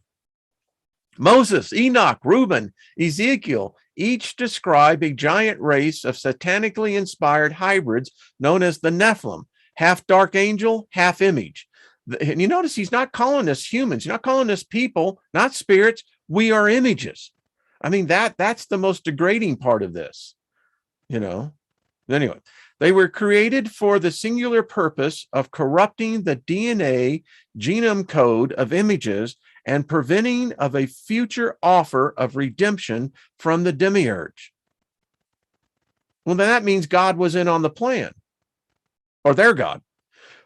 Moses, Enoch, Reuben, Ezekiel each describe a giant race of satanically inspired hybrids known as the Nephilim, half dark angel, half image. And you notice he's not calling us humans. He's not calling us people, not spirits. We are images. I mean, that's the most degrading part of this, Anyway, they were created for the singular purpose of corrupting the DNA genome code of images and preventing of a future offer of redemption from the demiurge. Well, then that means God was in on the plan, or their God.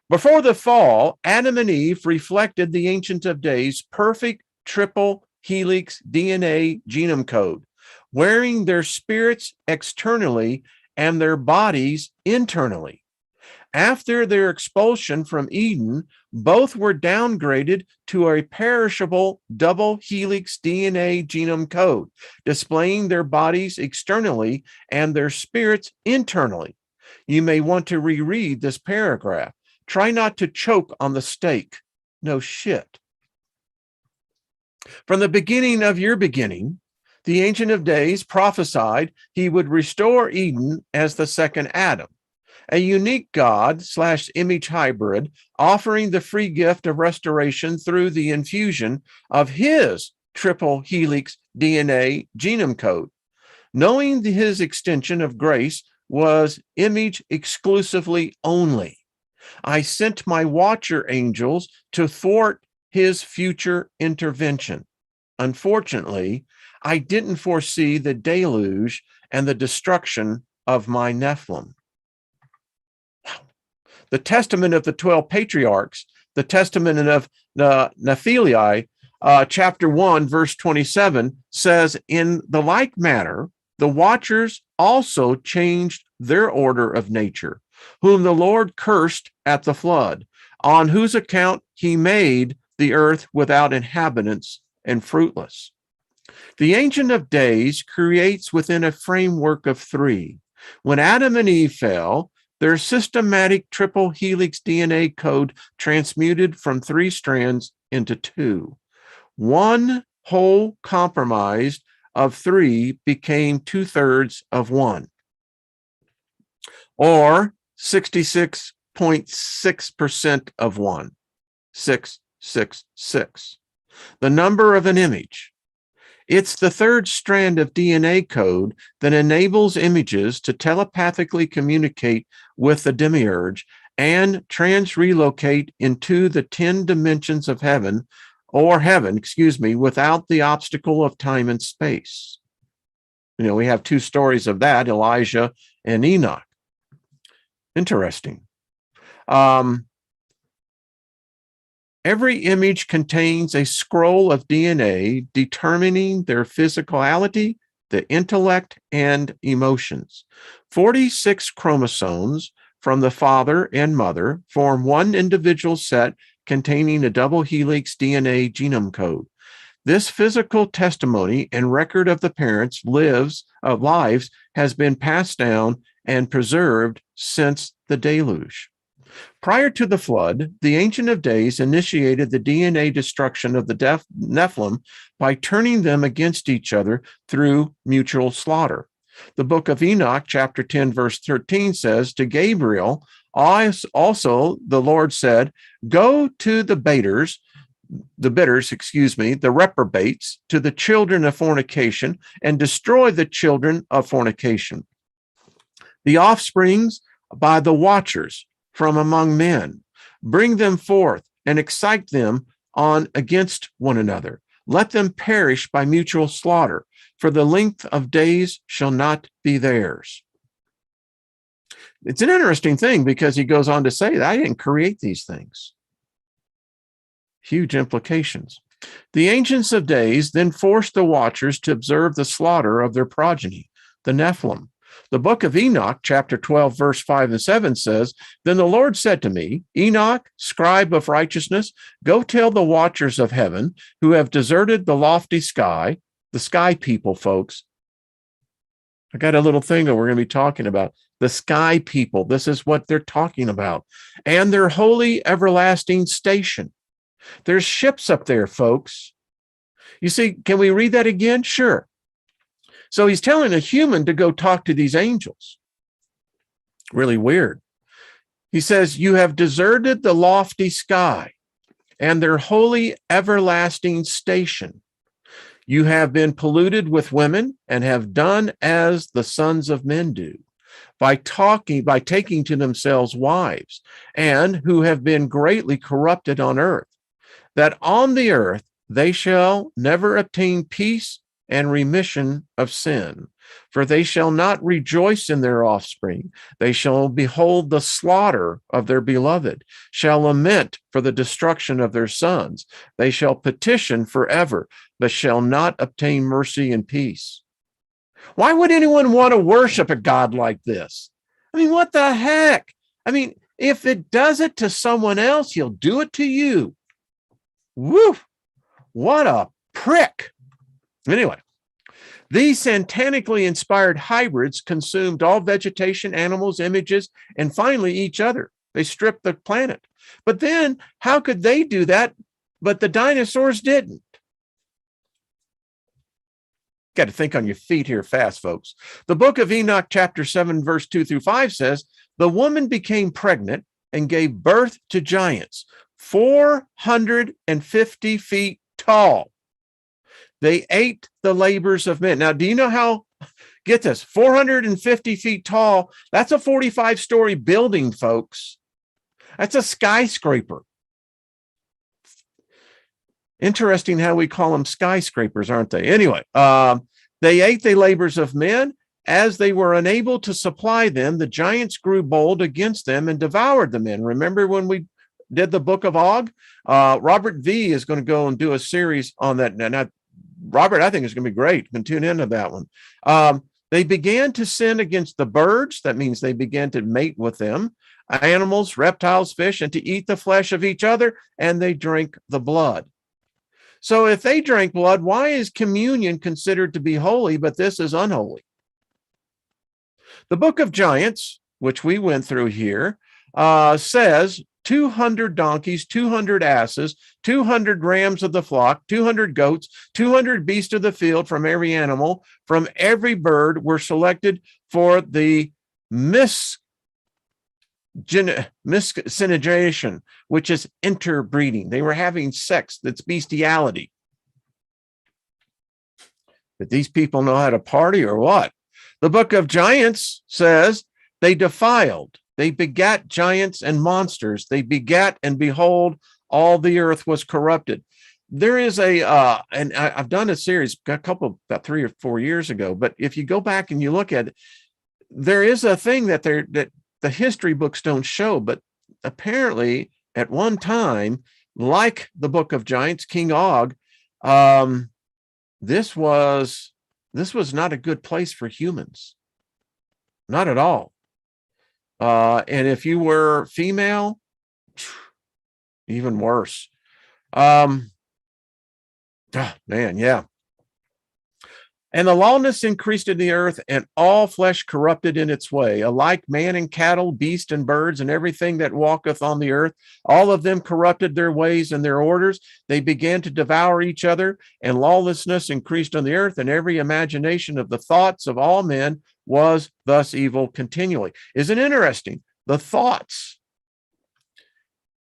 Before the fall, Adam and Eve reflected the Ancient of Days' perfect triple helix DNA genome code, wearing their spirits externally and their bodies internally. After their expulsion from Eden, both were downgraded to a perishable double helix DNA genome code, displaying their bodies externally and their spirits internally. You may want to reread this paragraph. Try not to choke on the steak. No shit. From the beginning of your beginning, the Ancient of Days prophesied he would restore Eden as the second Adam, a unique God/image hybrid, offering the free gift of restoration through the infusion of his triple helix DNA genome code. Knowing his extension of grace was image exclusively only, I sent my watcher angels to thwart his future intervention. Unfortunately, I didn't foresee the deluge and the destruction of my Nephilim. The testament of the 12 patriarchs, the testament of Nephilim, chapter 1, verse 27, says, in the like manner, the watchers also changed their order of nature, whom the Lord cursed at the flood, on whose account he made the earth without inhabitants and fruitless. The Ancient of Days creates within a framework of three. When Adam and Eve fell, their systematic triple helix DNA code transmuted from 3 strands into 2. One whole compromised of 3 became 2/3 of 1, or 66.6% of 1, 666. The number of an image. It's the 3rd strand of DNA code that enables images to telepathically communicate with the demiurge and relocate into the 10 dimensions of heaven, without the obstacle of time and space. We have 2 stories of that, Elijah and Enoch. Interesting. Every image contains a scroll of DNA determining their physicality, the intellect, and emotions. 46 chromosomes from the father and mother form one individual set containing a double helix DNA genome code. This physical testimony and record of the parents' lives has been passed down and preserved since the deluge. Prior to the flood, the Ancient of Days initiated the DNA destruction of the Nephilim by turning them against each other through mutual slaughter. The book of Enoch, chapter 10, verse 13 says, to Gabriel, also the Lord said, go to the reprobates, to the children of fornication, and destroy the children of fornication. The offsprings by the watchers from among men, bring them forth and excite them on against one another. Let them perish by mutual slaughter, for the length of days shall not be theirs. It's an interesting thing because he goes on to say that I didn't create these things. Huge implications. The Ancients of Days then forced the watchers to observe the slaughter of their progeny, the Nephilim. The book of Enoch, chapter 12, verse 5 and 7 says, then the Lord said to me, Enoch, scribe of righteousness, go tell the watchers of heaven who have deserted the lofty sky, the sky people, folks. I got a little thing that we're going to be talking about. The sky people, this is what they're talking about. And their holy everlasting station. There's ships up there, folks. You see, can we read that again? Sure. So he's telling a human to go talk to these angels. Really weird. He says, you have deserted the lofty sky and their holy everlasting station. You have been polluted with women and have done as the sons of men do, by taking to themselves wives, and who have been greatly corrupted on earth, that on the earth they shall never obtain peace and remission of sin, for they shall not rejoice in their offspring. They shall behold the slaughter of their beloved, shall lament for the destruction of their sons. They shall petition forever, but shall not obtain mercy and peace. Why would anyone want to worship a God like this? I mean, what the heck? I mean, if it does it to someone else, he'll do it to you. Woo! What a prick. Anyway, these satanically inspired hybrids consumed all vegetation, animals, images, and finally each other. They stripped the planet. But then how could they do that, but the dinosaurs didn't? Got to think on your feet here fast, folks. The book of Enoch, chapter 7, verse 2 through 5 says, the woman became pregnant and gave birth to giants, 450 feet tall. They ate the labors of men. Now, do you know how, get this, 450 feet tall, that's a 45-story building, folks. That's a skyscraper. Interesting how we call them skyscrapers, aren't they? Anyway, they ate the labors of men. As they were unable to supply them, the giants grew bold against them and devoured the men. Remember when we did the book of Og? Robert V is going to go and do a series on that. Now, Robert, I think is going to be great. You can tune into that one. They began to sin against the birds. That means they began to mate with them, animals, reptiles, fish, and to eat the flesh of each other, and they drink the blood. So if they drank blood, why is communion considered to be holy, but this is unholy? The book of Giants, which we went through here, says 200 donkeys, 200 asses, 200 rams of the flock, 200 goats, 200 beasts of the field from every animal, from every bird were selected for the miscegenation, which is interbreeding. They were having sex. That's bestiality. But these people know how to party or what? The book of Giants says they defiled. They begat giants and monsters. They begat, and behold, all the earth was corrupted. There is and I've done a series about 3 or 4 years ago, but if you go back and you look at it, there is a thing that the history books don't show, but apparently at one time, like the book of Giants, King Og, this was not a good place for humans. Not at all. And if you were female, even worse. Man, yeah. And the lawlessness increased in the earth, and all flesh corrupted in its way, alike man and cattle, beast and birds, and everything that walketh on the earth. All of them corrupted their ways and their orders. They began to devour each other, and lawlessness increased on the earth, and every imagination of the thoughts of all men was thus evil continually. Isn't it interesting? The thoughts.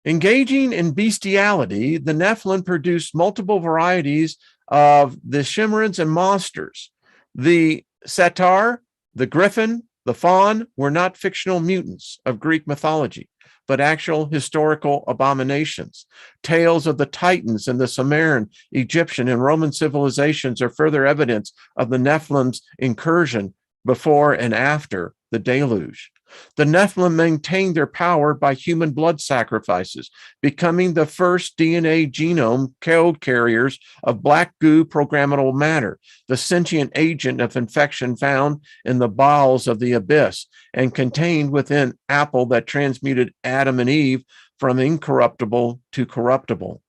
Engaging in bestiality, the Nephilim produced multiple varieties of the Chimerids and monsters. The satyr, the griffin, the faun were not fictional mutants of Greek mythology, but actual historical abominations. Tales of the Titans and the Sumerian, Egyptian, and Roman civilizations are further evidence of the Nephilim's incursion before and after the deluge. The Nephilim maintained their power by human blood sacrifices, becoming the first DNA genome code carriers of black goo programmable matter, the sentient agent of infection found in the bowels of the abyss and contained within apple that transmuted Adam and Eve from incorruptible to corruptible.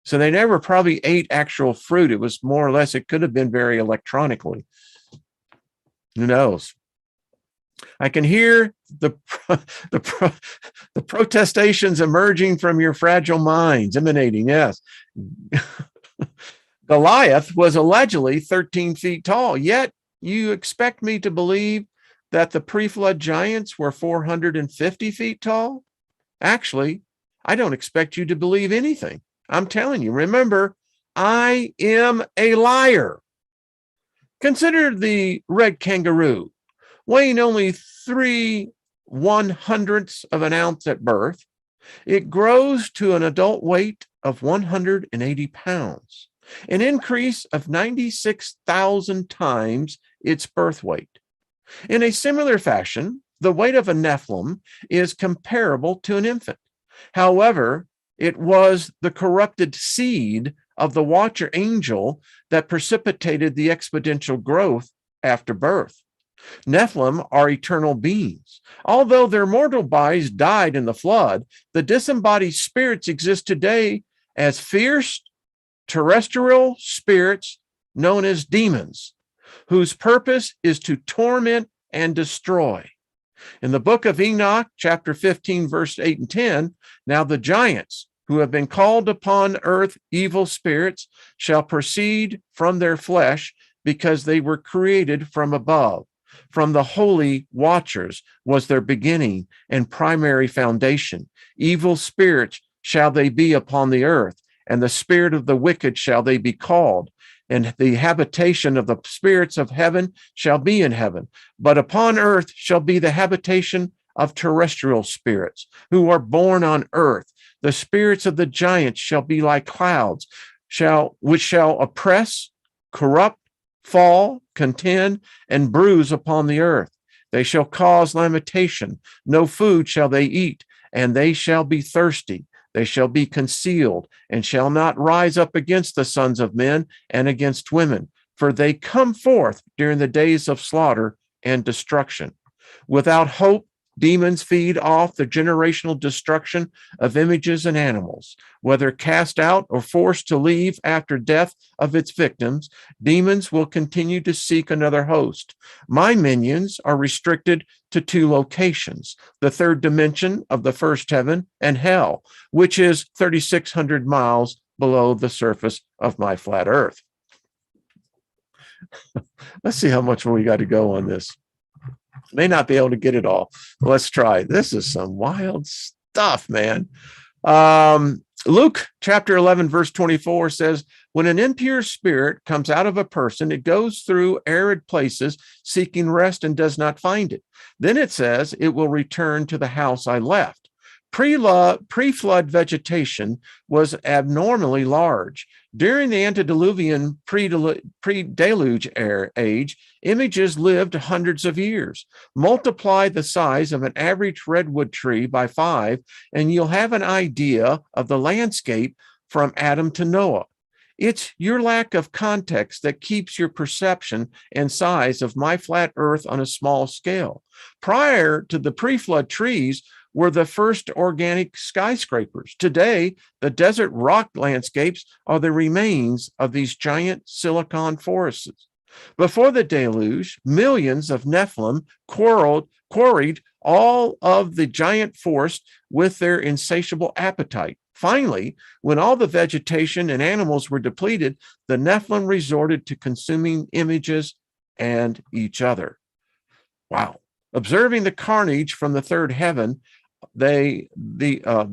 So they never probably ate actual fruit. It was more or less, it could have been very electronically. Who knows? I can hear the protestations emerging from your fragile minds, emanating, yes. Goliath was allegedly 13 feet tall, yet you expect me to believe that the pre-flood giants were 450 feet tall? Actually, I don't expect you to believe anything. I'm telling you, remember, I am a liar. Consider the red kangaroo, weighing only 3/100ths of an ounce at birth. It grows to an adult weight of 180 pounds, an increase of 96,000 times its birth weight. In a similar fashion, the weight of a Nephilim is comparable to an infant. However, it was the corrupted seed of the watcher angel that precipitated the exponential growth after birth. Nephilim are eternal beings. Although their mortal bodies died in the flood, the disembodied spirits exist today as fierce terrestrial spirits known as demons, whose purpose is to torment and destroy. In the book of Enoch, chapter 15, verse 8 and 10, now the giants who have been called upon earth evil spirits shall proceed from their flesh, because they were created from above. From the holy watchers was their beginning and primary foundation. Evil spirits shall they be upon the earth, and the spirit of the wicked shall they be called. And the habitation of the spirits of heaven shall be in heaven. But upon earth shall be the habitation of terrestrial spirits, who are born on earth. The spirits of the giants shall be like clouds, which shall oppress, corrupt, fall, contend, and bruise upon the earth. They shall cause lamentation. No food shall they eat, and they shall be thirsty. They shall be concealed, and shall not rise up against the sons of men and against women, for they come forth during the days of slaughter and destruction. Without hope, demons feed off the generational destruction of images and animals. Whether cast out or forced to leave after death of its victims, demons will continue to seek another host. My minions are restricted to 2 locations, the 3rd dimension of the first heaven and hell, which is 3,600 miles below the surface of my flat earth. Let's see how much we got to go on this. May not be able to get it all. Let's try. This is some wild stuff, man. Luke chapter 11, verse 24 says, when an impure spirit comes out of a person, it goes through arid places seeking rest and does not find it. Then it says, it will return to the house I left. Pre-flood vegetation was abnormally large. During the antediluvian pre-deluge age, images lived hundreds of years. Multiply the size of an average redwood tree by 5, and you'll have an idea of the landscape from Adam to Noah. It's your lack of context that keeps your perception and size of my flat earth on a small scale. Prior to the pre-flood trees were the first organic skyscrapers. Today, the desert rock landscapes are the remains of these giant silicon forests. Before the deluge, millions of Nephilim quarried all of the giant forest with their insatiable appetite. Finally, when all the vegetation and animals were depleted, the Nephilim resorted to consuming images and each other. Wow. Observing the carnage from the 3rd heaven, the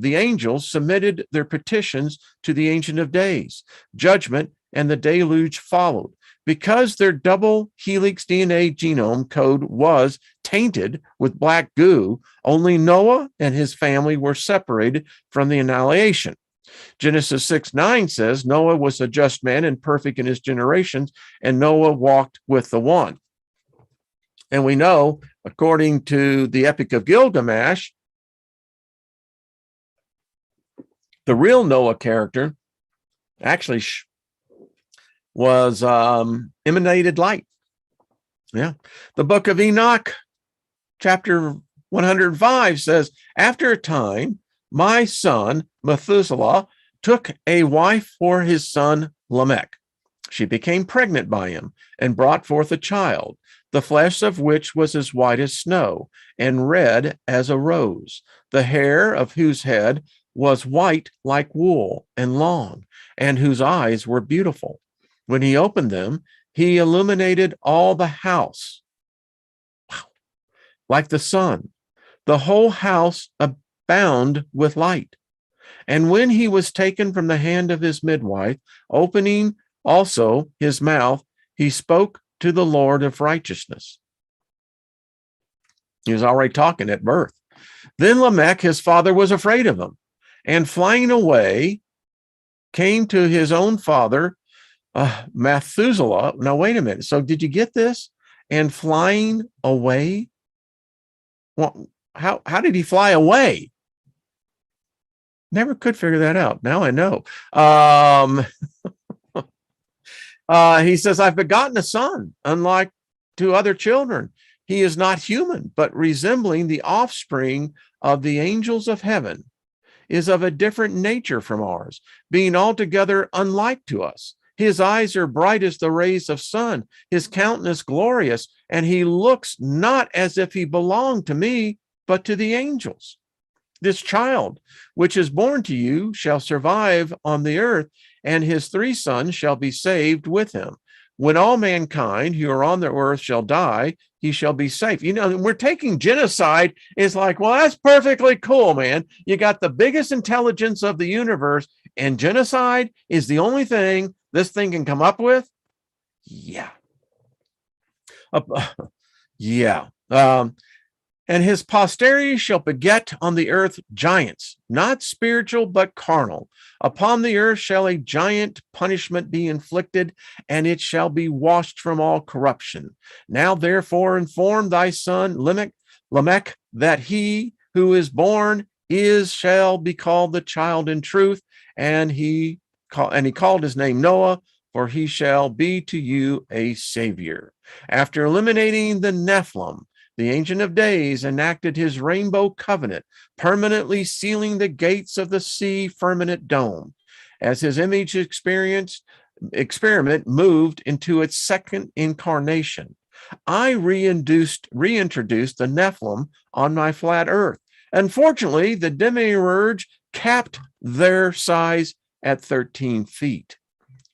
angels submitted their petitions to the Ancient of Days. Judgment and the deluge followed. Because their double helix DNA genome code was tainted with black goo, only Noah and his family were separated from the annihilation. Genesis 6:9 says, Noah was a just man and perfect in his generations, and Noah walked with the One. And we know, according to the Epic of Gilgamesh, the real Noah character actually was emanated light. Yeah. The book of Enoch, chapter 105 says, after a time, my son Methuselah took a wife for his son Lamech. She became pregnant by him and brought forth a child, the flesh of which was as white as snow and red as a rose, the hair of whose head was white like wool and long, and whose eyes were beautiful. When he opened them, he illuminated all the house. Wow. Like the sun, the whole house abounded with light. And when he was taken from the hand of his midwife, opening also his mouth, he spoke to the Lord of righteousness. He was already talking at birth. Then Lamech, his father, was afraid of him, and flying away, came to his own father, Methuselah. Now, wait a minute. So did you get this? And flying away? Well, how did he fly away? Never could figure that out. Now I know. He says, I've begotten a son, unlike to other children. He is not human, but resembling the offspring of the angels of heaven, is of a different nature from ours, being altogether unlike to us. His eyes are bright as the rays of sun, his countenance glorious, and he looks not as if he belonged to me, but to the angels. This child, which is born to you, shall survive on the earth, and his 3 sons shall be saved with him. When all mankind who are on the earth shall die, he shall be safe. You know, we're taking genocide. It's like, well, that's perfectly cool, man. You got the biggest intelligence of the universe, and genocide is the only thing this thing can come up with? Yeah. Yeah. And his posterity shall beget on the earth giants, not spiritual, but carnal. Upon the earth shall a giant punishment be inflicted, and it shall be washed from all corruption. Now, therefore, inform thy son Lamech, that he who is born shall be called the child in truth, and he called his name Noah, for he shall be to you a savior. After eliminating the Nephilim, the Ancient of Days enacted his rainbow covenant, permanently sealing the gates of the sea firmament dome. As his image experiment moved into its second incarnation, I reintroduced the Nephilim on my flat earth. Unfortunately, the demiurge capped their size at 13 feet.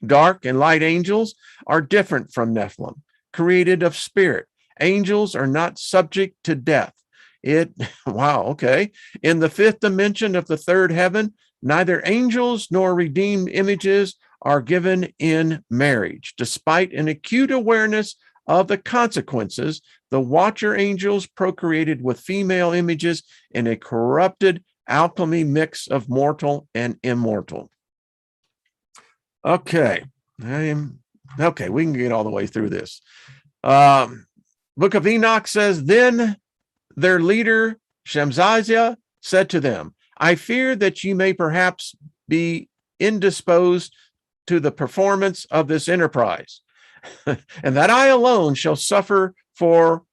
Dark and light angels are different from Nephilim, created of spirit. Angels are not subject to death. Wow, okay. In the fifth dimension of the third heaven, neither angels nor redeemed images are given in marriage. Despite an acute awareness of the consequences, the watcher angels procreated with female images in a corrupted alchemy mix of mortal and immortal. Okay. Okay, we can get all the way through this. Book of Enoch says, then their leader, Shemaiah, said to them, I fear that you may perhaps be indisposed to the performance of this enterprise, and that I alone shall suffer for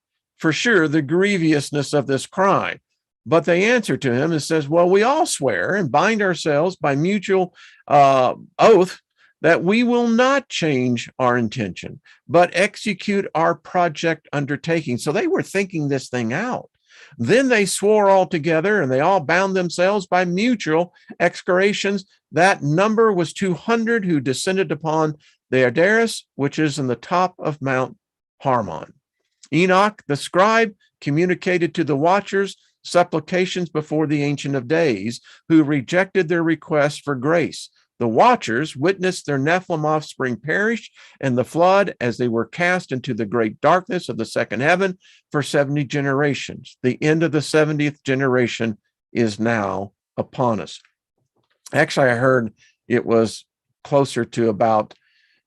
sure the grievousness of this crime. But they answer to him and says, well, we all swear and bind ourselves by mutual oath that we will not change our intention, but execute our project undertaking. So they were thinking this thing out. Then they swore all together, and they all bound themselves by mutual excoriations. That number was 200 who descended upon the Adaris, which is in the top of Mount Harmon. Enoch, the scribe, communicated to the watchers supplications before the Ancient of Days, who rejected their request for grace. The watchers witnessed their Nephilim offspring perish in the flood as they were cast into the great darkness of the second heaven for 70 generations. The end of the 70th generation is now upon us. Actually, I heard it was closer to about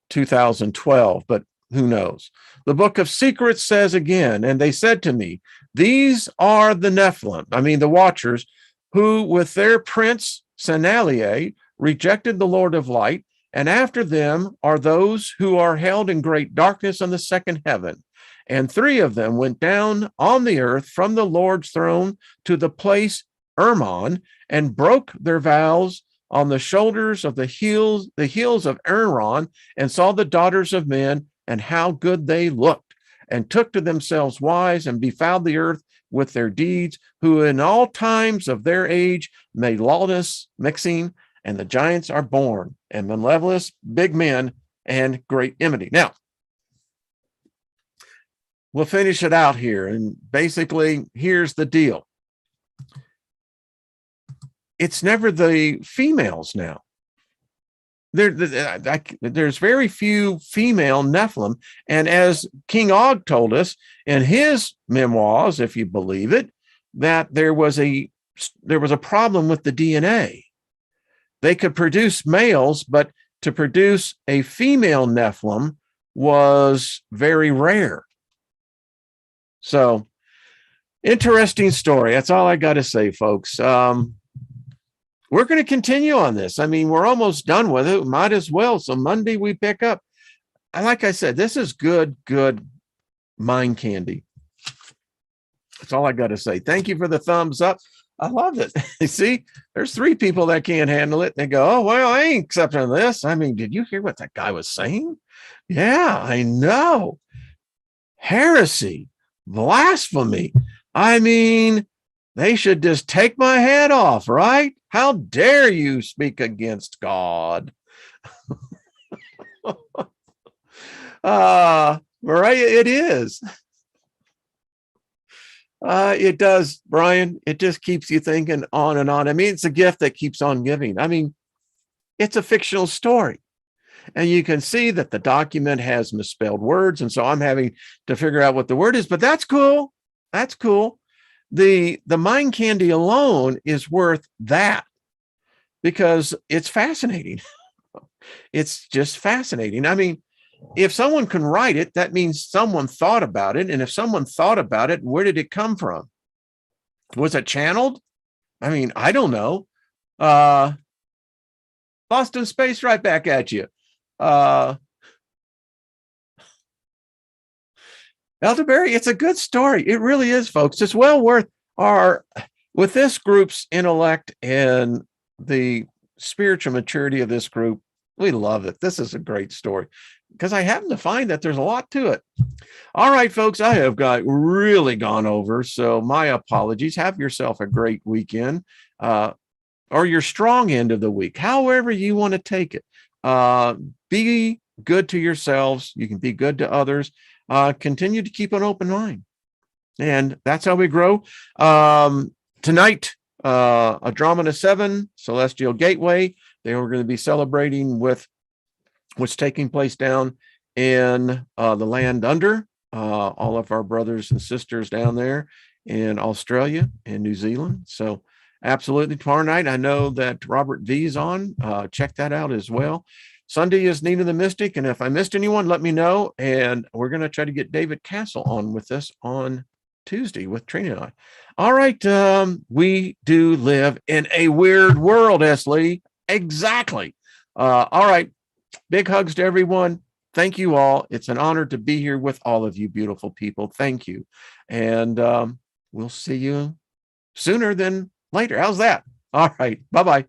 2012, but who knows? The Book of Secrets says again, and they said to me, these are the Nephilim, the watchers, who with their prince Satanically rejected the Lord of light, and after them are those who are held in great darkness on the second heaven. And 3 of them went down on the earth from the Lord's throne to the place Hermon, and broke their vows on the shoulders of the hills of Aaron, and saw the daughters of men, and how good they looked, and took to themselves wives, and befouled the earth with their deeds, who in all times of their age made lawless mixing, and the giants are born, and malevolous big men, and great enmity. Now, we'll finish it out here, and basically, here's the deal. It's never the females now. There's very few female Nephilim, and as King Og told us in his memoirs, if you believe it, that there was a problem with the DNA. They could produce males, but to produce a female Nephilim was very rare. So, interesting story. That's all I got to say, folks. We're going to continue on this. We're almost done with it. Might as well. So Monday we pick up. And like I said, this is good mind candy. That's all I got to say. Thank you for the thumbs up. I love it. You see, there's 3 people that can't handle it. They go, oh, well, I ain't accepting this. Did you hear what that guy was saying? Yeah, I know. Heresy, blasphemy. They should just take my head off, right? How dare you speak against God? Right, it is. It does, Brian. It just keeps you thinking on and on. It's a gift that keeps on giving. It's a fictional story. And you can see that the document has misspelled words. And so I'm having to figure out what the word is, but that's cool. That's cool. the mind candy alone is worth that, because it's fascinating. It's just fascinating. I mean, if someone can write it, that means someone thought about it. And if someone thought about it, where did it come from? Was it channeled? I mean, I don't know. Boston Space, right back at you. Elderberry, it's a good story. It really is, folks. It's well worth with this group's intellect and the spiritual maturity of this group. We love it. This is a great story, because I happen to find that there's a lot to it. All right, folks, I have really gone over, so my apologies. Have yourself a great weekend, or your strong end of the week, however you want to take it. Be good to yourselves. You can be good to others. Continue to keep an open mind. And that's how we grow. Tonight, Andromeda 7, Celestial Gateway. They are going to be celebrating with what's taking place down in the land under. All of our brothers and sisters down there in Australia and New Zealand. So absolutely, tomorrow night, I know that Robert V's on. Check that out as well. Sunday is Nina the Mystic, and if I missed anyone, let me know. And we're going to try to get David Castle on with us on Tuesday with Trina and I. All right, we do live in a weird world, S. Lee. Exactly. All right, big hugs to everyone. Thank you all. It's an honor to be here with all of you beautiful people. Thank you. And we'll see you sooner than later. How's that? All right. Bye-bye.